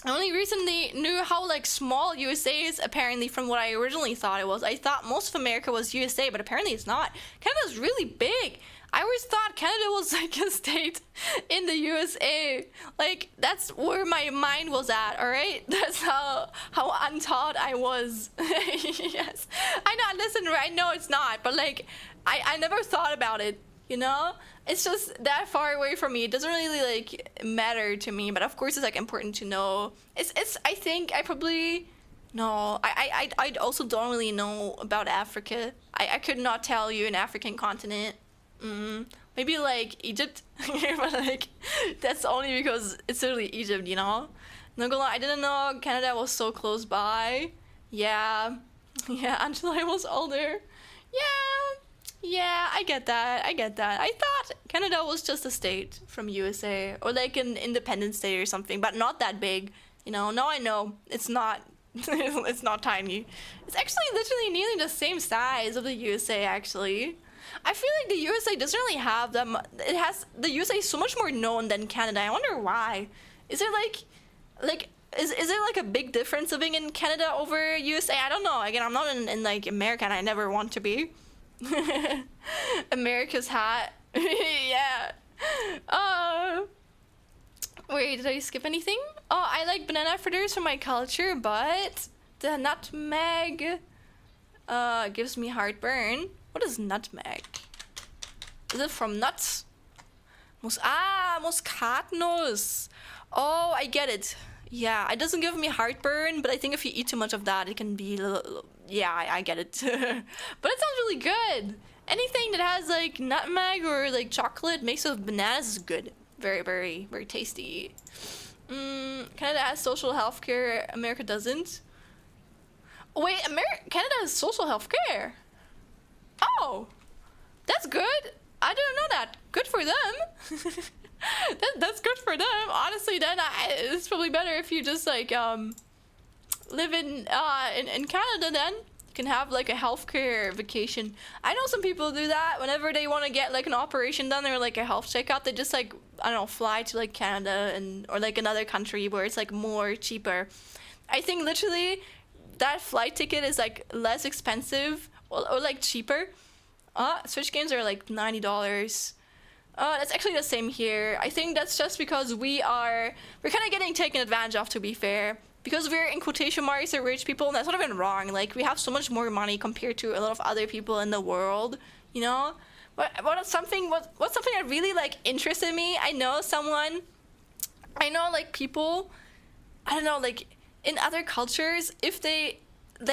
I only recently knew how like small USA is, apparently, from what I originally thought it was. I thought most of America was USA, but apparently it's not. Canada's really big. I always thought Canada was like a state in the USA. Like, that's where my mind was at, alright? That's how untaught I was. Yes. I know, listen, I know it's not, but like, I never thought about it, you know? It's just that far away from me. It doesn't really like matter to me, but of course it's like important to know. I think I probably... No, I also don't really know about Africa. I could not tell you an African continent. Maybe like Egypt, but like that's only because it's literally Egypt, you know? Not gonna lie, I didn't know Canada was so close by. Yeah, until I was older. Yeah, I get that. I thought Canada was just a state from USA or like an independent state or something, but not that big. You know, now I know it's not. It's not tiny. It's actually literally nearly the same size of the USA, actually. I feel like the USA doesn't really have them. The USA is so much more known than Canada. I wonder why. Is it like is there like a big difference living in Canada over USA? I don't know. Again, I'm not in like America, and I never want to be. America's hat. Yeah. Wait, did I skip anything? Oh, I like banana fritters from my culture, but the nutmeg gives me heartburn. What is nutmeg? Is it from nuts? Muskatnuss. Oh, I get it. Yeah, it doesn't give me heartburn, but I think if you eat too much of that, it can be... Yeah, I get it. But it sounds really good. Anything that has like nutmeg or like chocolate mixed with bananas is good. Very, very, very tasty. Canada has social health care. America doesn't. Wait, Canada has social health care. Oh, that's good. I didn't know that. Good for them. That's good for them. Honestly, then it's probably better if you just like live in Canada. Then you can have like a healthcare vacation. I know some people do that whenever they want to get like an operation done or like a health checkup. They just like, I don't know, fly to like Canada or like another country where it's like more cheaper. I think literally that flight ticket is like less expensive or like cheaper. Switch games are like $90. That's actually the same here. I think that's just because we're kind of getting taken advantage of, to be fair. Because we're, in quotation marks, the rich people, and that's not even wrong. Like, we have so much more money compared to a lot of other people in the world, you know? what's something that really like interested me? I know like people, I don't know, like in other cultures, if they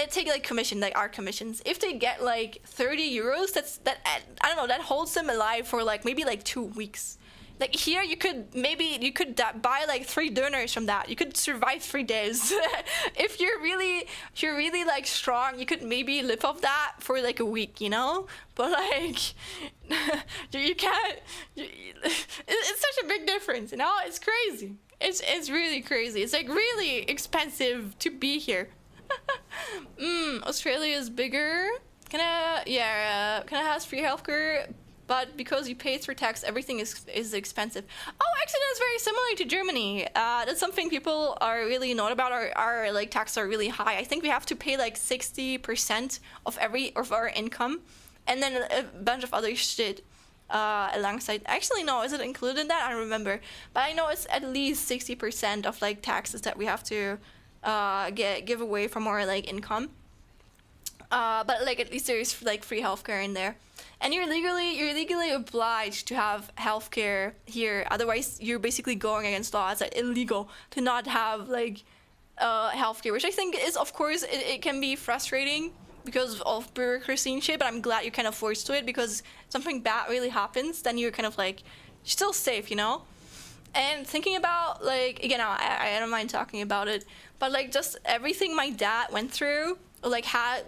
take like commission, like art commissions, if they get like 30 euros, I don't know, that holds them alive for like maybe like 2 weeks. Like here, you could buy like 3 dinners from that. You could survive 3 days. If you're really like strong, you could maybe live off that for like a week, you know. But like, you can't. It's such a big difference, you know. It's crazy. It's really crazy. It's like really expensive to be here. Australia is bigger. Kinda has free healthcare, but because you pay through tax, everything is expensive. Oh, actually, that's very similar to Germany. That's something people are really not about. Our like taxes are really high. I think we have to pay like 60% of our income, and then a bunch of other shit alongside. Actually, no, is it included in that? I don't remember, but I know it's at least 60% of like taxes that we have to give away from our like income. But like at least there's like free healthcare in there, and you're legally obliged to have healthcare here. Otherwise, you're basically going against law. It's like illegal to not have like healthcare, which I think is, of course, it can be frustrating because of bureaucracy and shit. But I'm glad you're kind of forced to it, because something bad really happens, then you're kind of like still safe, you know. And thinking about like, again, I don't mind talking about it, but like just everything my dad went through, like had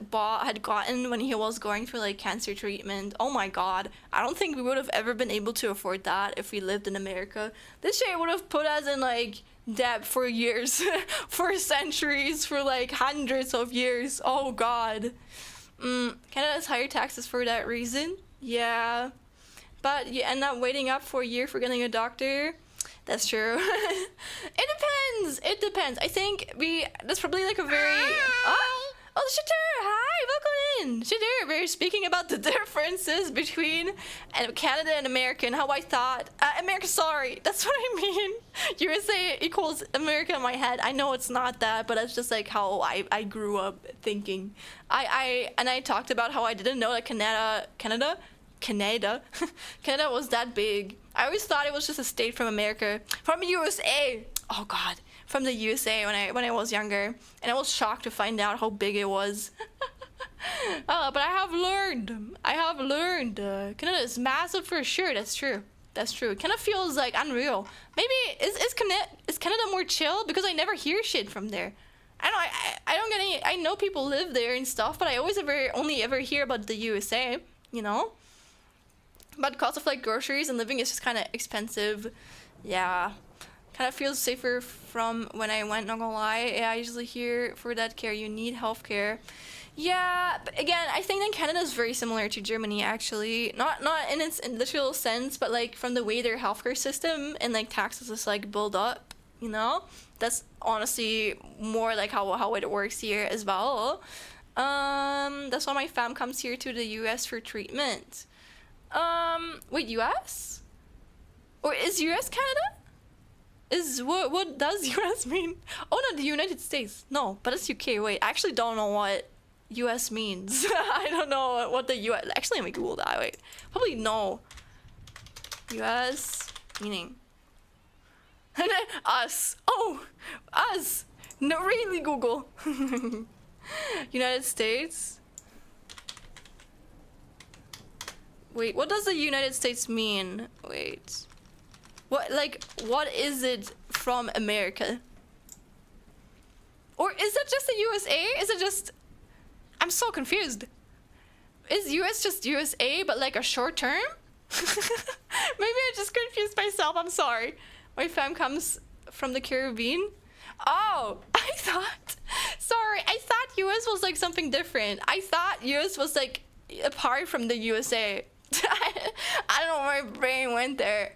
gotten when he was going through like cancer treatment. Oh my god, I don't think we would have ever been able to afford that if we lived in America. This shit would have put us in like debt for years, for centuries, for like hundreds of years. Oh god. Canada has higher taxes for that reason. Yeah, but you end up waiting up for a year for getting a doctor. That's true. It depends. I think that's probably like a very... Oh, Shatur, hi, welcome in. Shatur, we're speaking about the differences between Canada and America, and how I thought... America, sorry, that's what I mean. USA equals America in my head. I know it's not that, but that's just like how I grew up thinking. I talked about how I didn't know that Canada was that big. I always thought it was just a state from America, from USA. Oh god, from the USA when I was younger, and I was shocked to find out how big it was. But I have learned. Canada is massive for sure. That's true. It kind of feels like unreal. Maybe is Canada more chill, because I never hear shit from there. I don't get any. I know people live there and stuff, but I only ever hear about the USA. You know. But cost of like groceries and living is just kind of expensive. Yeah, kind of feels safer from when I went, not gonna lie. Yeah, I usually hear for that care you need healthcare. Yeah, but again, I think that Canada is very similar to Germany, actually. Not in its literal sense, but like from the way their healthcare system and like taxes is like built up, you know. That's honestly more like how it works here as well. That's why my fam comes here to the US for treatment. Wait, US? Or is US Canada? What does US mean? Oh no, the United States. No, but it's UK. Wait, I actually don't know what US means. I don't know what the US... Actually, let me Google that. Wait, probably no. US meaning. Us. Oh, us. No, really, Google. United States. Wait, what does the United States mean? Wait. What is it from America? Or is it just the USA? Is it just... I'm so confused. Is US just USA, but like a short term? Maybe I just confused myself, I'm sorry. My fam comes from the Caribbean. Oh, I thought US was like something different. I thought US was like apart from the USA. I don't know where my brain went there.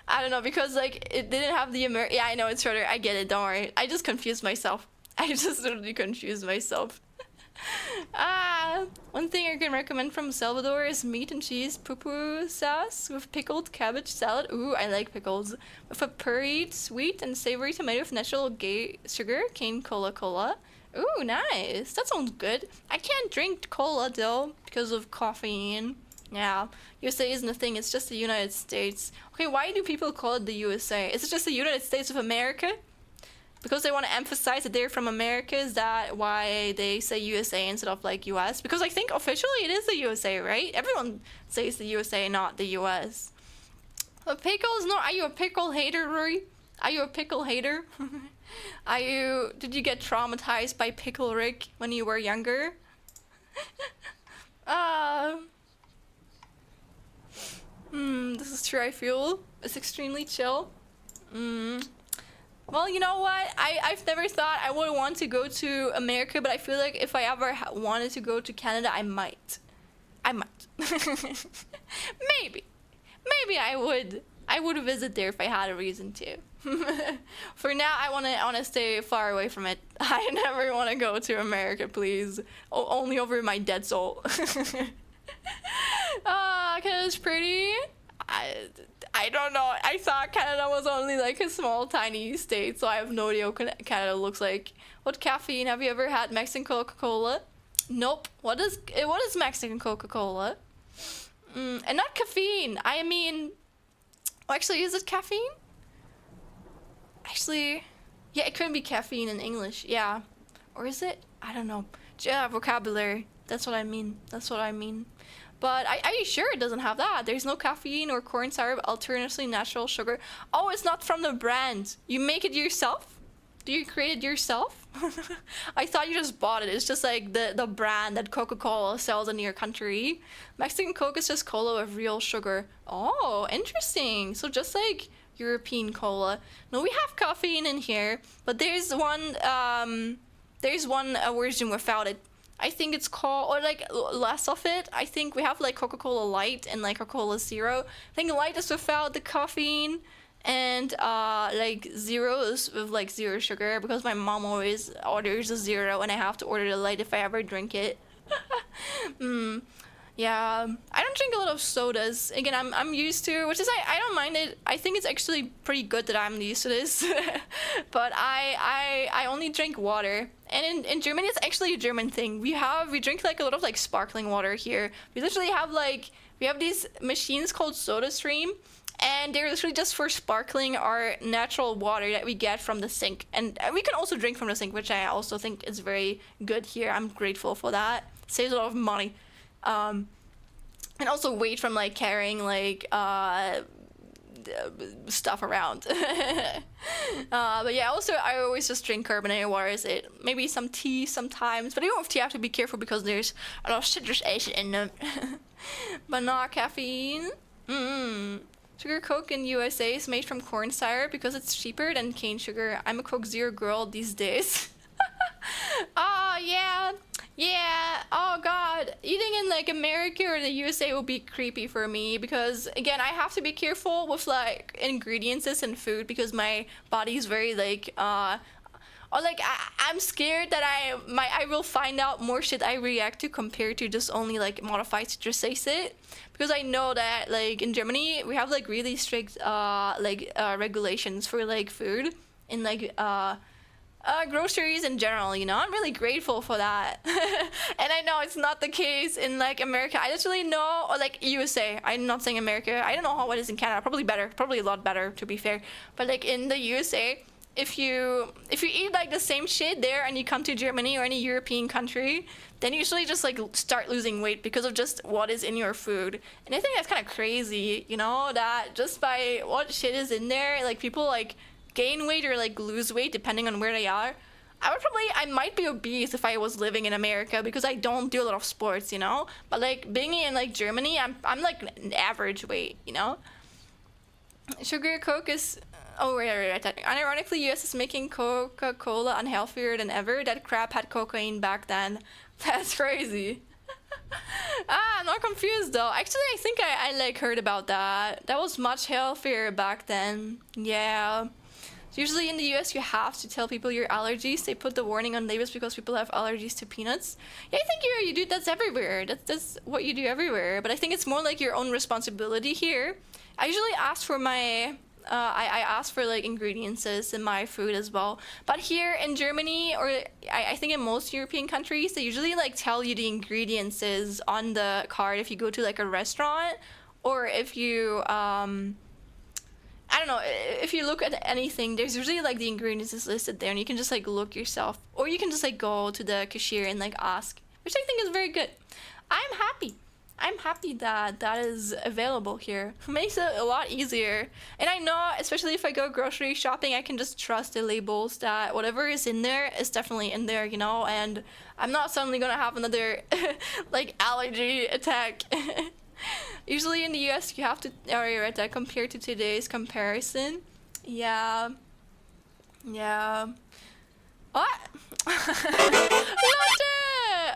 I don't know, because like it didn't have the yeah, I know it's shorter. I get it. Don't worry. I just confused myself. I just literally confused myself. One thing I can recommend from Salvador is meat and cheese poo-poo sauce with pickled cabbage salad. Ooh, I like pickles. With a pureed, sweet and savory tomato with natural sugar, cane cola. Ooh, nice. That sounds good. I can't drink cola though because of caffeine. Yeah, USA isn't a thing. It's just the United States. Okay, why do people call it the USA? Is it just the United States of America? Because they want to emphasize that they're from America. Is that why they say USA instead of like US? Because I think officially it is the USA, right? Everyone says the USA, not the US. But pickles? No, are you a pickle hater, Rory? Are you a pickle hater? Are you? Did you get traumatized by Pickle Rick when you were younger? Uh, this is true. I feel it's extremely chill. Well, you know what? I've never thought I would want to go to America, but I feel like if I ever wanted to go to Canada, I might. I might. Maybe. Maybe I would. I would visit there if I had a reason to. For now, I wanna stay far away from it. I never want to go to America, please. Only over my dead soul. Canada's pretty. I don't know. I thought Canada was only like a small, tiny state, so I have no idea what Canada looks like. What caffeine? Have you ever had Mexican Coca-Cola? Nope. What is Mexican Coca-Cola? And not caffeine. I mean, actually, is it caffeine? Actually, yeah, it could be caffeine in English. Yeah, or is it? I don't know. Yeah, vocabulary. That's what I mean. That's what I mean. But are you sure it doesn't have that? There's no caffeine or corn syrup, alternatively natural sugar. Oh, it's not from the brand. You make it yourself? Do you create it yourself? I thought you just bought it. It's just like the brand that Coca-Cola sells in your country. Mexican Coke is just cola with real sugar. Oh, interesting. So just like European cola. No, we have caffeine in here, but there's one version without it. I think it's called, or like less of it. I think we have like Coca-Cola Light and like Coca-Cola Zero. I think Light is without the caffeine, and like Zero is with like zero sugar, because my mom always orders a Zero and I have to order the Light if I ever drink it. Yeah, I don't drink a lot of sodas. Again, I'm used to, which is I don't mind it. I think it's actually pretty good that I'm used to this. But I only drink water. And in Germany, it's actually a German thing. We drink like a lot of like sparkling water here. We literally have we have these machines called SodaStream, and they're literally just for sparkling our natural water that we get from the sink. And we can also drink from the sink, which I also think is very good here. I'm grateful for that. Saves a lot of money. And also weight from like carrying like stuff around. But yeah, also I always just drink carbonated water. Maybe some tea sometimes, but even with tea I have to be careful because there's a lot of citrus acid in them. But not caffeine. Sugar Coke in USA is made from corn syrup because it's cheaper than cane sugar. I'm a Coke Zero girl these days. Oh yeah. Yeah, oh god, eating in like America or the USA will be creepy for me, because again, I have to be careful with like ingredients in food, because my body's very like or like I'm scared that I will find out more shit I react to compared to just only like modified citrus acid, because I know that like in Germany we have like really strict regulations for like food and like groceries in general, you know. I'm really grateful for that. And I know it's not the case in like America. I literally know, or like USA. I'm not saying America. I don't know how it is in Canada. Probably better. Probably a lot better, to be fair. But like in the USA, if you eat like the same shit there and you come to Germany or any European country, then you usually just like start losing weight because of just what is in your food. And I think that's kind of crazy, you know, that just by what shit is in there, like people like gain weight or like lose weight depending on where they are. I might be obese if I was living in America, because I don't do a lot of sports, you know. But like being in like Germany, I'm like an average weight, you know. Sugar Coke is right. Unironically, US is making Coca-Cola unhealthier than ever. That crap had cocaine back then. That's crazy. I'm not confused though. Actually, I think I like heard about that. That was much healthier back then. Yeah. Usually in the US, you have to tell people your allergies. They put the warning on labels because people have allergies to peanuts. Yeah, I think you do. That's everywhere. That's what you do everywhere. But I think it's more like your own responsibility here. I usually ask for my I ask for like ingredients in my food as well. But here in Germany, or I think in most European countries, they usually like tell you the ingredients on the card if you go to like a restaurant, or if you I don't know, if you look at anything, there's usually like the ingredients is listed there, and you can just like look yourself, or you can just like go to the cashier and like ask, which I think is very good. I'm happy. I'm happy that that is available here. It makes it a lot easier. And I know, especially if I go grocery shopping, I can just trust the labels that whatever is in there is definitely in there, you know, and I'm not suddenly gonna have another like allergy attack. Usually in the US, you have to, oh, you read that compared to today's comparison. Yeah. Yeah. What? Latte!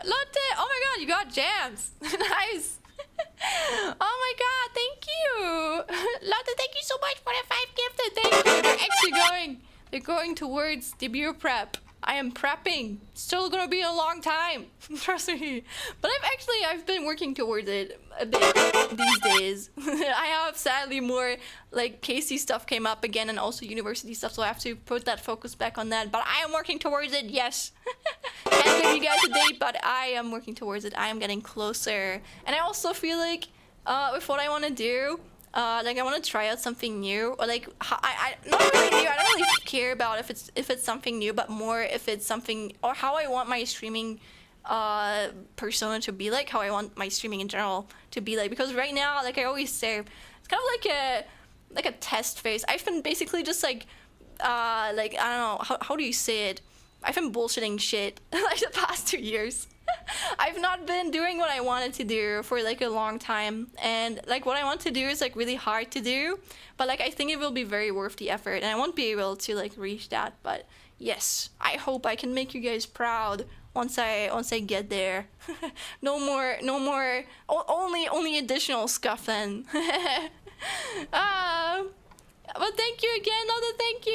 Latte! Oh my god, you got jams. Nice. Oh my god, thank you. Latte, thank you so much for the 5 gifted. Thank you. They're going towards the beer prep. I am prepping. Still gonna be a long time. Trust me. But I've been working towards it a bit these days. I have sadly more like Casey stuff came up again, and also university stuff, so I have to put that focus back on that. But I am working towards it, yes. Can't give you guys a date, but I am working towards it. I am getting closer. And I also feel like with what I wanna do, like I want to try out something new, or like I not really new. I don't really care about if it's something new, but more if it's something, or how I want my streaming persona to be like, how I want my streaming in general to be like. Because right now, like I always say, it's kind of like a test phase. I've been basically just like I don't know how do you say it. I've been bullshitting shit like the past 2 years. I've not been doing what I wanted to do for like a long time, and like what I want to do is like really hard to do, but like I think it will be very worth the effort, and I won't be able to like reach that. But yes, I hope I can make you guys proud once I get there. No more only additional scuff then. But thank you again, Lotta, thank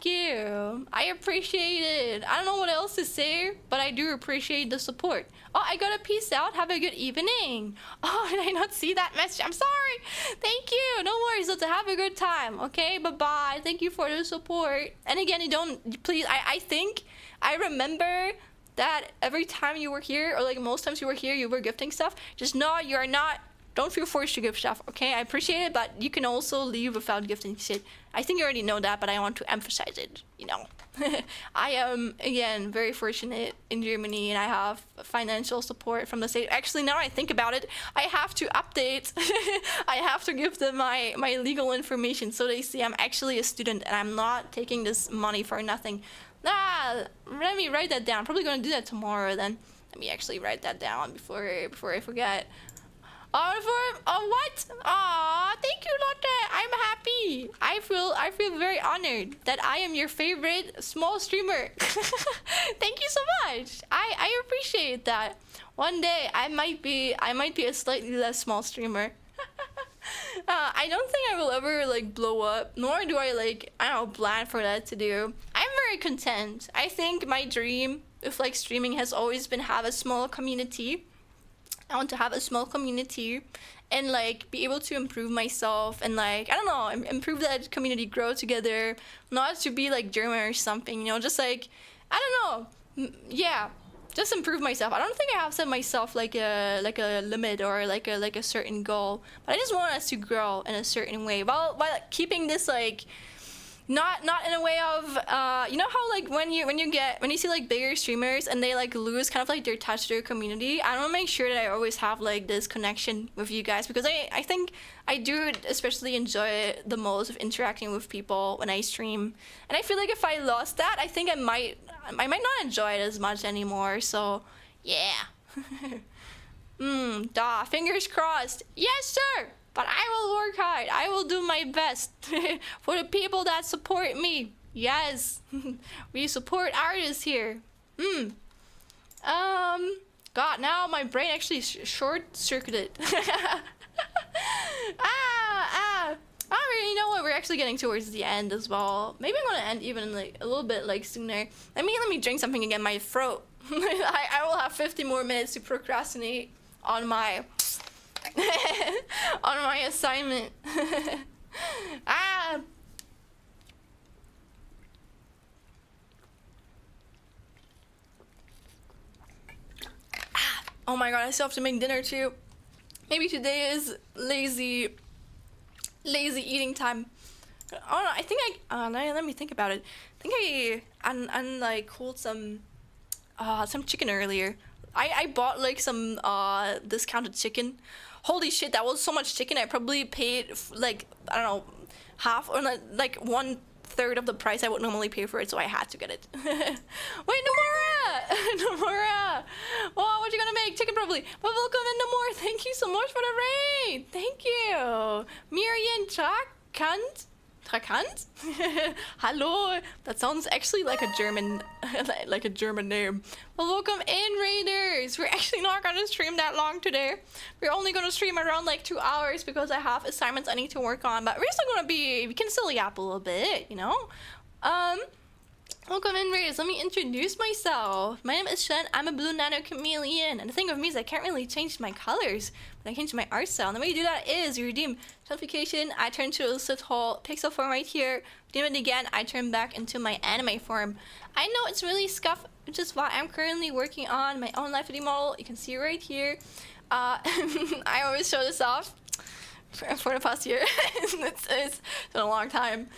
you. I appreciate it. I don't know what else to say, but I do appreciate the support. Oh, I gotta peace out. Have a good evening. Oh, did I not see that message? I'm sorry. Thank you. No worries, Lotta. Have a good time. Okay, bye-bye. Thank you for the support. And again, you don't, please, I think, I remember that every time you were here, or like most times you were here, you were gifting stuff. Just know you are not, don't feel forced to give stuff, okay? I appreciate it, but you can also leave without gifting shit. I think you already know that, but I want to emphasize it, you know. I am, again, very fortunate in Germany, and I have financial support from the state. Actually, now I think about it, I have to update. I have to give them my legal information so they see I'm actually a student and I'm not taking this money for nothing. Let me write that down. Probably gonna do that tomorrow then. Let me actually write that down before I forget. What? Aw, thank you, Lotte. I'm happy. I feel very honored that I am your favorite small streamer. Thank you so much. I appreciate that. One day I might be a slightly less small streamer. I don't think I will ever like blow up, nor do I like, I don't know, plan for that to do. I'm very content. I think my dream with like streaming has always been have a small community. I want to have a small community and like be able to improve myself and like, I don't know, improve that community, grow together, not to be like German or something, you know, just like, I don't know, yeah, just improve myself. I don't think I have set myself like a limit or like a certain goal, but I just want us to grow in a certain way while keeping this like, not in a way of you know how like when you see like bigger streamers and they like lose kind of like their touch to their community. I want to make sure that I always have like this connection with you guys, because I think I do especially enjoy it the most of interacting with people when I stream, and I feel like if I lost that, I think I might not enjoy it as much anymore. So yeah. Fingers crossed. Yes, sir. But I will work hard. I will do my best for the people that support me. Yes, we support artists here. God, now my brain actually short-circuited. I don't really know what we're actually getting towards the end as well. Maybe I'm gonna end even like a little bit like sooner. Let me drink something again. My throat. I will have 50 more minutes to procrastinate on my on my assignment. Ah. Oh my god, I still have to make dinner too. Maybe today is lazy eating time. Oh no, I think let me think about it. I think I like cooled some chicken earlier. I bought like some discounted chicken. Holy shit, that was so much chicken. I probably paid like, I don't know, half or like one third of the price I would normally pay for it, so I had to get it. Wait, Nomura! Nomura! Oh, what you gonna make? Chicken probably. But welcome in, Nomura. Thank you so much for the raid. Thank you. Miriam Trakant? Trakant? Hello. That sounds actually like a German, like a German name. Well, welcome in, Raiders. We're actually not gonna stream that long today. We're only gonna stream around like 2 hours because I have assignments I need to work on. But we're still gonna we can still yap a little bit, you know. Welcome in, Raiders. Let me introduce myself. My name is Shen. I'm a blue nano chameleon. And the thing with me is I can't really change my colors, but I can change my art style. And the way you do that is you redeem notification. I turn to a little pixel form right here. Redeem it again. I turn back into my anime form. I know it's really scuffed, which is why I'm currently working on my own life 3D model. You can see right here. I always show this off for the past year. It's been a long time.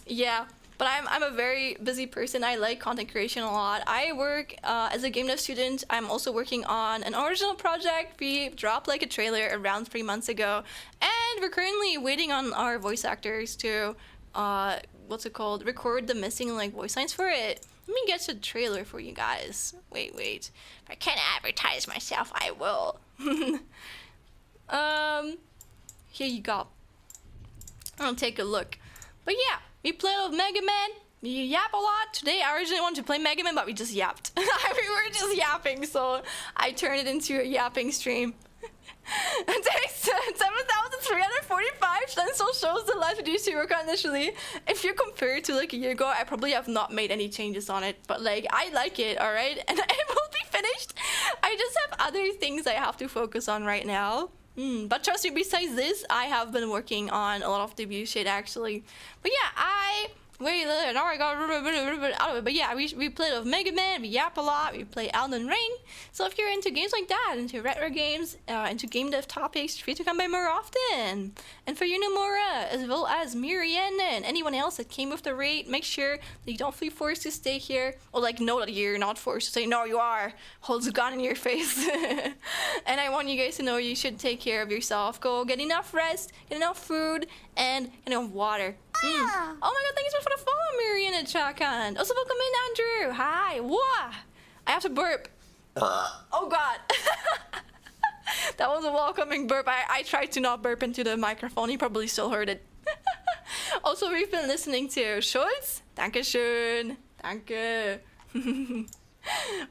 Yeah. But I'm a very busy person. I like content creation a lot. I work as a game dev student. I'm also working on an original project. We dropped like a trailer around 3 months ago. And we're currently waiting on our voice actors to, what's it called? Record the missing like voice lines for it. Let me get the trailer for you guys. Wait. If I can't advertise myself, I will. Here you go. I'll take a look. But yeah. We played with Mega Man. We yap a lot. Today I originally wanted to play Mega Man, but we just yapped. We were just yapping, so I turned it into a yapping stream. It takes 7,345 then still shows the live video you work on initially. If you compare it to like a year ago, I probably have not made any changes on it, but like I like it, alright? And it will be finished. I just have other things I have to focus on right now. But trust me, besides this, I have been working on a lot of debut shit actually. But yeah, now I got a little bit out of it. But yeah, we played with Mega Man, we yap a lot, we play Elden Ring. So if you're into games like that, into retro games, into game dev topics, feel free to come by more often. And for you, Nomura, as well as Miriam and anyone else that came with the raid, make sure that you don't feel forced to stay here. Or like know that you're not forced to say, no, you are. Holds a gun in your face. And I want you guys to know you should take care of yourself. Go get enough rest, get enough food, and enough water. Oh my god, thank you so much for the follow, Miriam and Chakan. Also, welcome in, Andrew. Hi. Whoa. I have to burp. Oh god. That was a welcoming burp. I tried to not burp into the microphone. You probably still heard it. Also, we've been listening to Schultz. Dankeschön. Danke.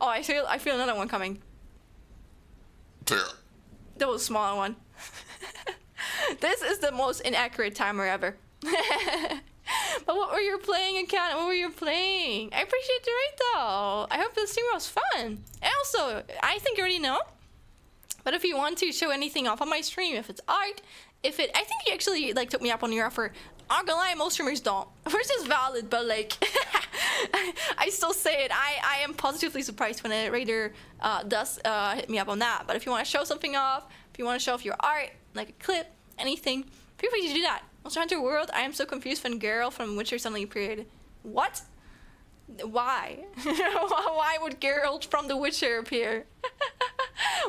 Oh, I feel another one coming. That was a smaller one. This is the most inaccurate timer ever. But what were you playing, Account? What were you playing? I appreciate the raid though. I hope the stream was fun. And also, I think you already know. But if you want to show anything off on my stream, if it's art, I think you actually like took me up on your offer. I'm gonna lie, most streamers don't. Which is valid, but like, I still say it. I am positively surprised when a raider does hit me up on that. But if you want to show something off, if you want to show off your art, like a clip, anything, feel free to do that. Monster Hunter World, I am so confused when Geralt from Witcher suddenly appeared. What? Why? Why would Geralt from The Witcher appear?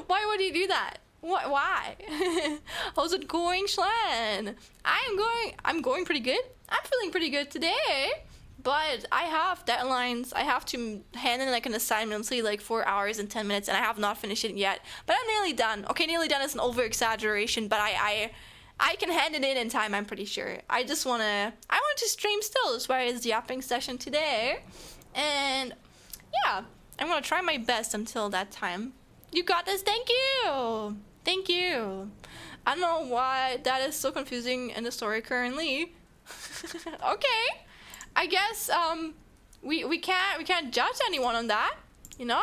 Why would he do that? Why? How's it going, Schlan? I'm going pretty good. I'm feeling pretty good today. But I have deadlines. I have to hand in like an assignment, say like 4 hours and 10 minutes, and I have not finished it yet. But I'm nearly done. Okay, nearly done is an over exaggeration, but I can hand it in time, I'm pretty sure. I want to stream still. That's why it's the yapping session today. And yeah, I'm gonna try my best until that time. You got this. Thank you. Thank you. I don't know why that is so confusing in the story currently. Okay. I guess we can't judge anyone on that, you know?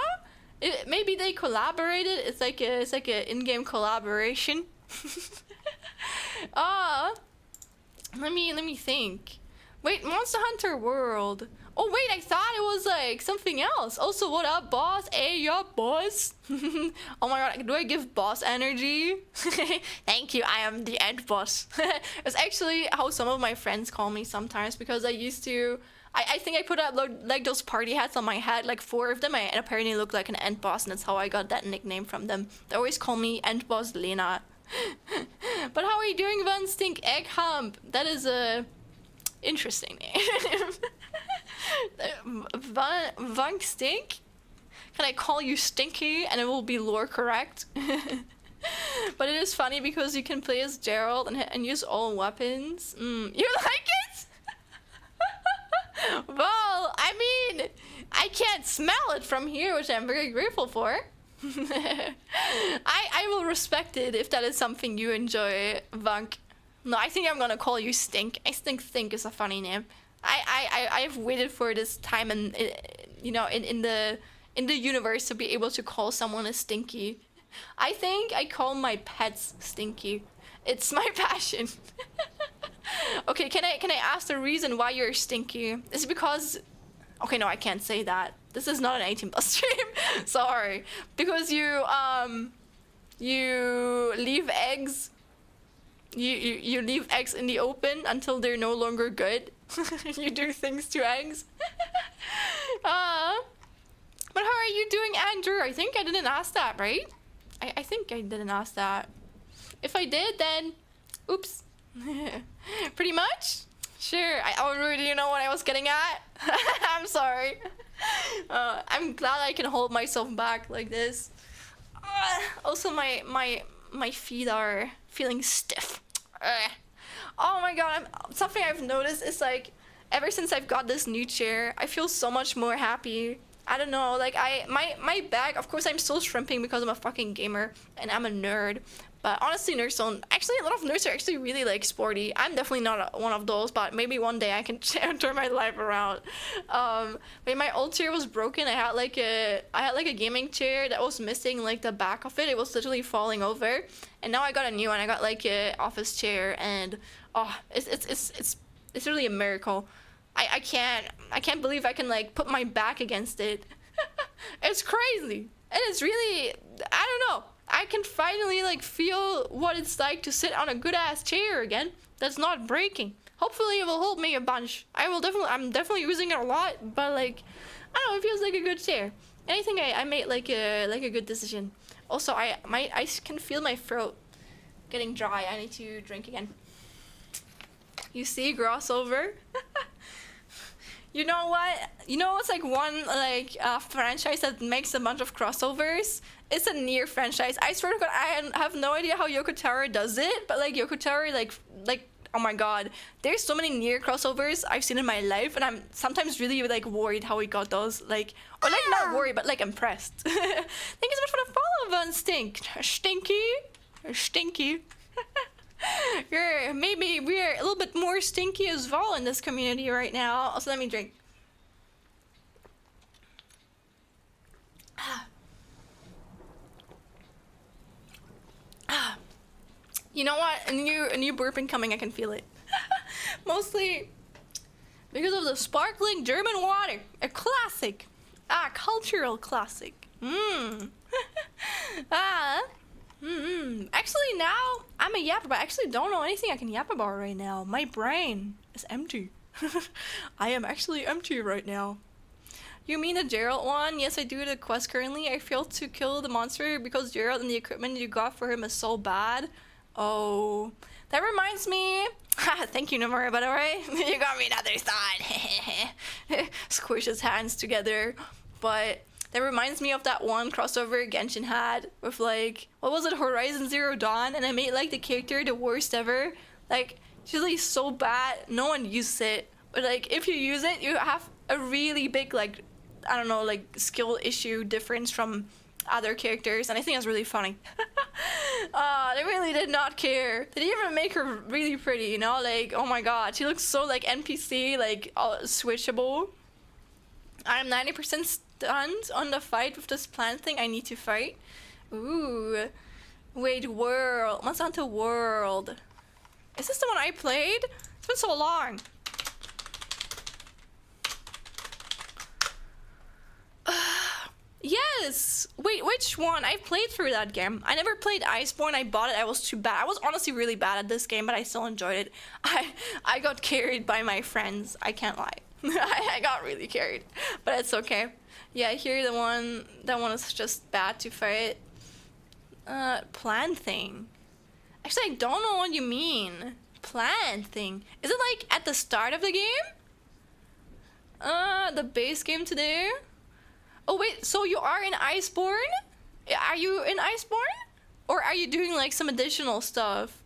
Maybe they collaborated. It's like a in-game collaboration. Let me think. Wait, Monster Hunter World. Oh wait, I thought it was like something else. Also, what up, boss? Hey, yeah, boss. Oh my god, do I give boss energy? Thank you, I am the end boss. It's actually how some of my friends call me sometimes because I used to. I think I put up like those party hats on my head, like 4 of them, and apparently look like an end boss, and that's how I got that nickname from them. They always call me End Boss Lena. But how are you doing, Van Stink Egg Hump? That is a interesting name. Van Stink? Can I call you Stinky and it will be lore correct? But it is funny because you can play as Gerald and use all weapons. You like it? Well, I mean, I can't smell it from here, which I'm very grateful for. I will respect it if that is something you enjoy, Vunk. No, I think I'm gonna call you Stink. I think Stink is a funny name. I've waited for this time and you know in the universe to be able to call someone a Stinky. I think I call my pets Stinky. It's my passion. Okay, can I ask the reason why you're Stinky? Is it because... Okay, no, I can't say that. This is not an 18+ stream. Sorry. Because you leave eggs. You leave eggs in the open until they're no longer good. You do things to eggs. But how are you doing, Andrew? I think I didn't ask that, right? I think I didn't ask that. If I did, then... Oops. Pretty much? Sure. Already you know what I was getting at? I'm sorry. I'm glad I can hold myself back like this. Also, my feet are feeling stiff. Oh my god, something I've noticed is like, ever since I've got this new chair, I feel so much more happy. I don't know, like my back, of course I'm still shrimping because I'm a fucking gamer and I'm a nerd. But honestly, nerds don't... Actually, a lot of nerds are actually really, like, sporty. I'm definitely not one of those, but maybe one day I can turn my life around. When my old chair was broken, I had like a gaming chair that was missing, like, the back of it. It was literally falling over. And now I got a new one. I got, like, a office chair, and... Oh, it's really a miracle. I can't believe I can, like, put my back against it. It's crazy. And it's really... I don't know. I can finally like feel what it's like to sit on a good ass chair again that's not breaking. Hopefully it will hold me a bunch. I'm definitely using it a lot, but like I don't know, it feels like a good chair. And I think I made like a good decision. Also, I can feel my throat getting dry. I need to drink again. You see, crossover. You know what? You know what's like one like franchise that makes a bunch of crossovers? It's a Nier franchise. I swear to God, I have no idea how Yoko Taro does it, but like Yoko Taro, like oh my God, there's so many Nier crossovers I've seen in my life, and I'm sometimes really like worried how he got those, like, or like not worried, but like impressed. Thank you so much for the follow, Van Stink, Stinky. Maybe we're a little bit more stinky as well in this community right now. Also, let me drink. You know what? A new burping coming. I can feel it. Mostly because of the sparkling German water. A classic. Cultural classic. Actually, now I'm a yapper, but I actually don't know anything I can yap about right now. My brain is empty. I am actually empty right now. You mean the Gerald one? Yes, I do the quest currently. I failed to kill the monster because Gerald and the equipment you got for him is so bad. Oh, that reminds me. Thank you, Nomura, by the way. You got me another thought. Squish his hands together. But that reminds me of that one crossover Genshin had with like, what was it, Horizon Zero Dawn? And I made like the character the worst ever. Like, she's like so bad, no one uses it. But like, if you use it, you have a really big like, I don't know, like skill issue difference from other characters, and I think that's really funny. They really did not care. They didn't even make her really pretty, you know? Like, oh my god, she looks so like NPC, like switchable. I'm 90% stunned on the fight with this plant thing I need to fight. Ooh. Wait, World. Monster Hunter World. Is this the one I played? It's been so long. Yes! Wait, which one? I played through that game. I never played Iceborne. I bought it. I was too bad. I was honestly really bad at this game, but I still enjoyed it. I got carried by my friends. I can't lie. I got really carried, but it's okay. Yeah, here that one is just bad to fight. Plan thing. Actually, I don't know what you mean. Plan thing. Is it like at the start of the game? The base game today? Oh wait, so you are in Iceborne? Are you in Iceborne? Or are you doing like some additional stuff?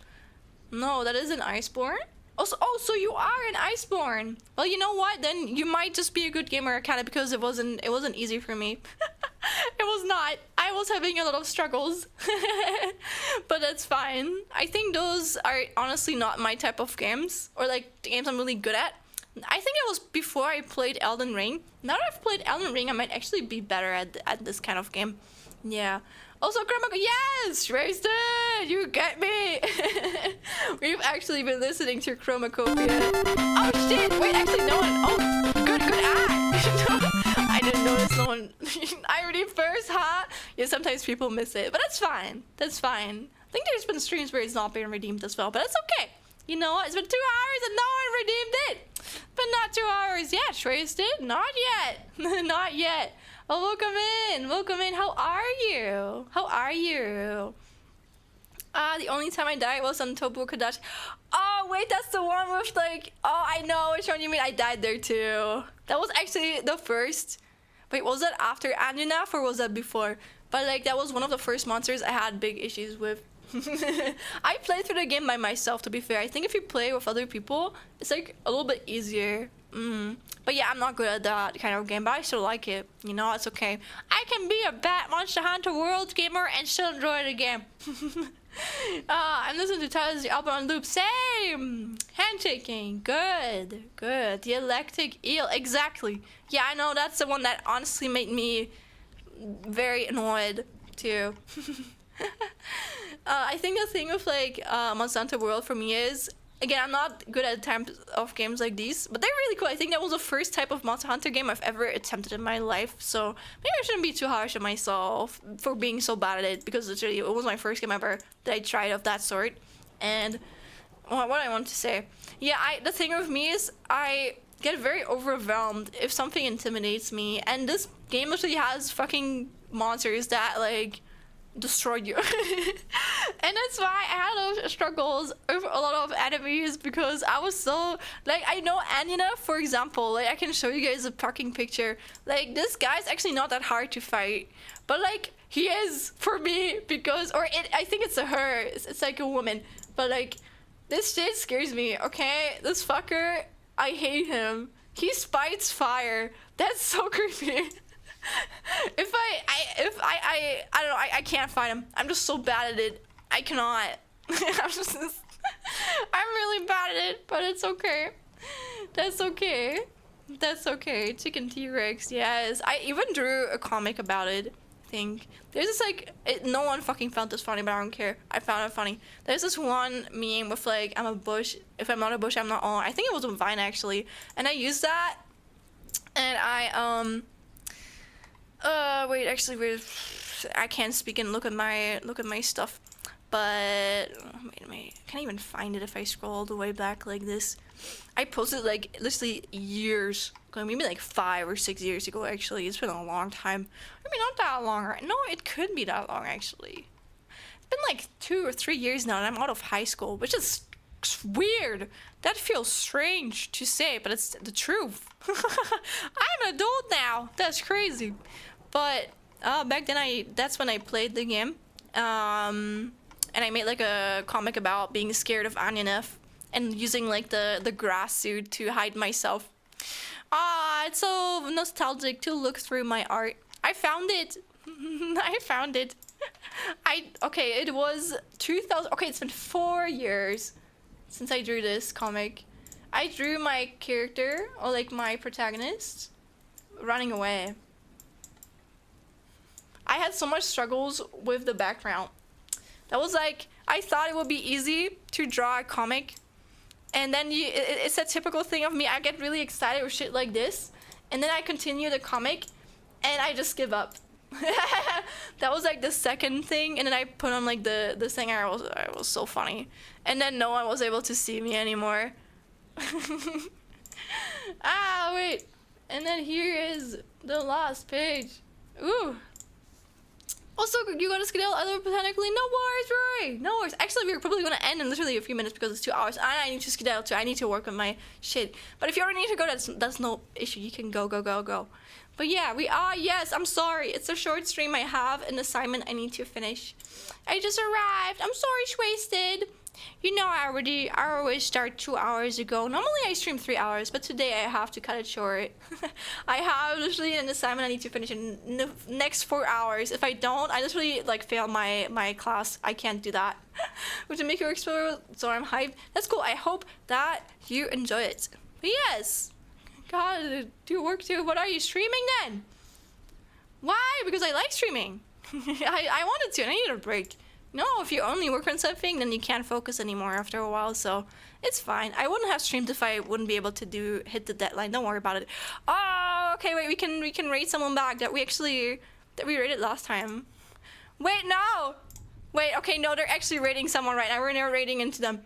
No, that isn't Iceborne. Also, oh, so you are in Iceborne. Well, you know what? Then you might just be a good gamer, kind of, because it wasn't easy for me. It was not. I was having a lot of struggles. But that's fine. I think those are honestly not my type of games, or like the games I'm really good at. I think it was before I played Elden Ring. Now that I've played Elden Ring, I might actually be better at this kind of game. Yeah. Also, Chroma, yes, Roasted, you get me. We've actually been listening to Chromacopia. Oh shit! Wait, actually, no one. Oh, good eye. I didn't notice no one. I already first, huh? Yeah, sometimes people miss it, but that's fine. That's fine. I think there's been streams where it's not been redeemed as well, but that's okay. You know what? It's been 2 hours and no one redeemed it. But not 2 hours yet, Roasted. Not yet. Not yet. Oh, welcome in. Welcome in. How are you? How are you? The only time I died was on Tobu Kadachi. Oh, wait, that's the one with like... Oh, I know which one you mean. I died there too. That was actually the first... Wait, was that after Anjanath or was that before? But like, that was one of the first monsters I had big issues with. I played through the game by myself, to be fair. I think if you play with other people, it's like a little bit easier. But yeah, I'm not good at that kind of game, but I still like it. You know, it's okay. I can be a bad Monster Hunter World gamer and still enjoy the game. I'm listening to Tyler's album on loop. Same! Handshaking. Good. Good. The Electric Eel. Exactly. Yeah, I know. That's the one that honestly made me very annoyed, too. I think the thing with like Monster Hunter World for me is, again, I'm not good at types of games like these, but they're really cool. I think that was the first type of Monster Hunter game I've ever attempted in my life, so maybe I shouldn't be too harsh on myself for being so bad at it, because literally it was my first game ever that I tried of that sort. And what I want to say, yeah, the thing with me is I get very overwhelmed if something intimidates me, and this game literally has fucking monsters that like destroyed you. And that's why I had those struggles with a lot of enemies, because I was so like, I know Anjanath, for example, like I can show you guys a fucking picture. Like, this guy's actually not that hard to fight, but like he is for me, because I think it's a her, it's like a woman, but like this shit scares me. Okay, this fucker, I hate him. He spites fire. That's so creepy. If I don't know, I can't fight him. I'm just so bad at it. I cannot. I'm really bad at it, but it's okay. That's okay. That's okay. Chicken T-Rex, yes. I even drew a comic about it, I think. There's this like, no one fucking found this funny, but I don't care. I found it funny. There's this one meme with like, I'm a bush. If I'm not a bush, I'm not on. I think it was on Vine actually. And I used that, and wait, actually, I can't speak and look at my stuff, but wait a minute, I can't even find it if I scroll all the way back like this. I posted like literally years ago, maybe like 5 or 6 years ago. Actually, it's been a long time. Maybe not that long, right? No, it could be that long actually. It's been like 2 or 3 years now, and I'm out of high school, which is weird. That feels strange to say, but it's the truth. I'm an adult now. That's crazy. But back then that's when I played the game. And I made like a comic about being scared of Anjanath and using like the grass suit to hide myself. It's so nostalgic to look through my art. I found it. I found it. Okay, it was 2000. Okay, it's been 4 years since I drew this comic. I drew my character, or like my protagonist, running away. I had so much struggles with the background. That was like, I thought it would be easy to draw a comic and then it's a typical thing of me. I get really excited with shit like this, and then I continue the comic, and I just give up. That was like the second thing, and then I put on like the singer. It was so funny, and then no one was able to see me anymore. Ah, wait, and then here is the last page. Ooh. Also, you got to skedaddle other botanically. No worries, Rory. No worries. Actually, we're probably going to end in literally a few minutes because it's 2 hours. And I need to skedaddle too. I need to work on my shit. But if you already need to go, that's no issue. You can go. But yeah, we are. Yes, I'm sorry. It's a short stream. I have an assignment I need to finish. I just arrived. I'm sorry, Wasted. You know, I always start 2 hours ago. Normally I stream 3 hours, but today I have to cut it short. I have literally an assignment I need to finish in the next 4 hours. If I don't, I literally like fail my class. I can't do that. Which will make you explore, so I'm hyped. That's cool. I hope that you enjoy it. But yes, God, do work too. What are you streaming then? Why? Because I like streaming. I wanted to, and I need a break. No, if you only work on something, then you can't focus anymore after a while, so it's fine. I wouldn't have streamed if I wouldn't be able to hit the deadline. Don't worry about it. Oh, okay, wait, we can rate someone back that we rated last time. Wait, no! Wait, okay, no, they're actually rating someone right now. We're now rating into them.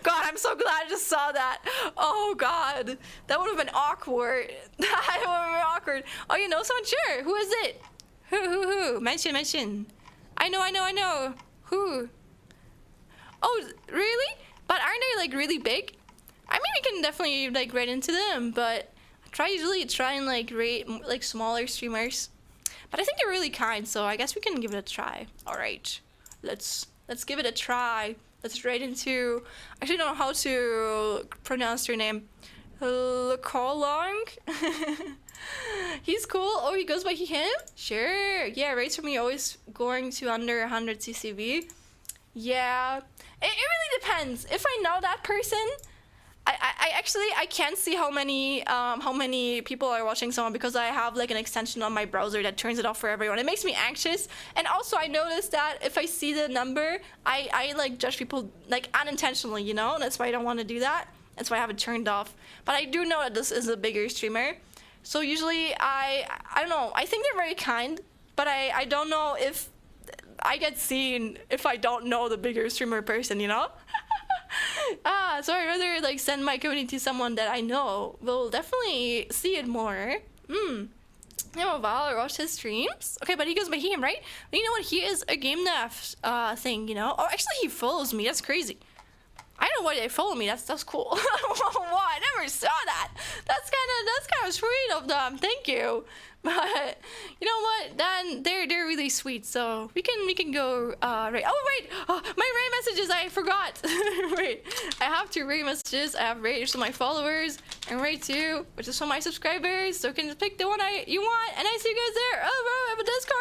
God, I'm so glad I just saw that. Oh, God. That would have been awkward. That would have been awkward. Oh, you know someone? Sure. Who is it? Who? Mention. I know. Who? Oh, really? But aren't they like really big? I mean, we can definitely like rate into them, but usually try and like rate like smaller streamers. But I think they're really kind, so I guess we can give it a try. All right, let's give it a try. Let's rate into. I actually don't know how to pronounce your name. Long. He's cool. Oh, he goes by him? Sure. Yeah, rates for me always going to under 100 CCV. Yeah. It really depends. If I know that person, I can't see how many people are watching someone because I have like an extension on my browser that turns it off for everyone. It makes me anxious. And also I noticed that if I see the number, I like judge people like unintentionally, you know? That's why I don't want to do that. That's why I have it turned off. But I do know that this is a bigger streamer. So usually I don't know. I think they're very kind, but I don't know if I get seen if I don't know the bigger streamer person, you know? So I'd rather like send my community to someone that I know will definitely see it more. Yeah, while I watch his streams. Okay, but he goes by him, right? But you know what? He is a game dev thing, you know? Oh, actually he follows me. That's crazy. I don't know why they follow me. That's cool. Wow, I never saw that. That's kind of sweet of them. Thank you. But you know what? Then they're really sweet. So we can go right. Oh wait, my rate messages. I forgot. Wait, I have 2 rate messages. I have rate for my followers and rate 2, which is for my subscribers. So you can just pick the one you want. And I see you guys there. Oh, bro, I have a Discord.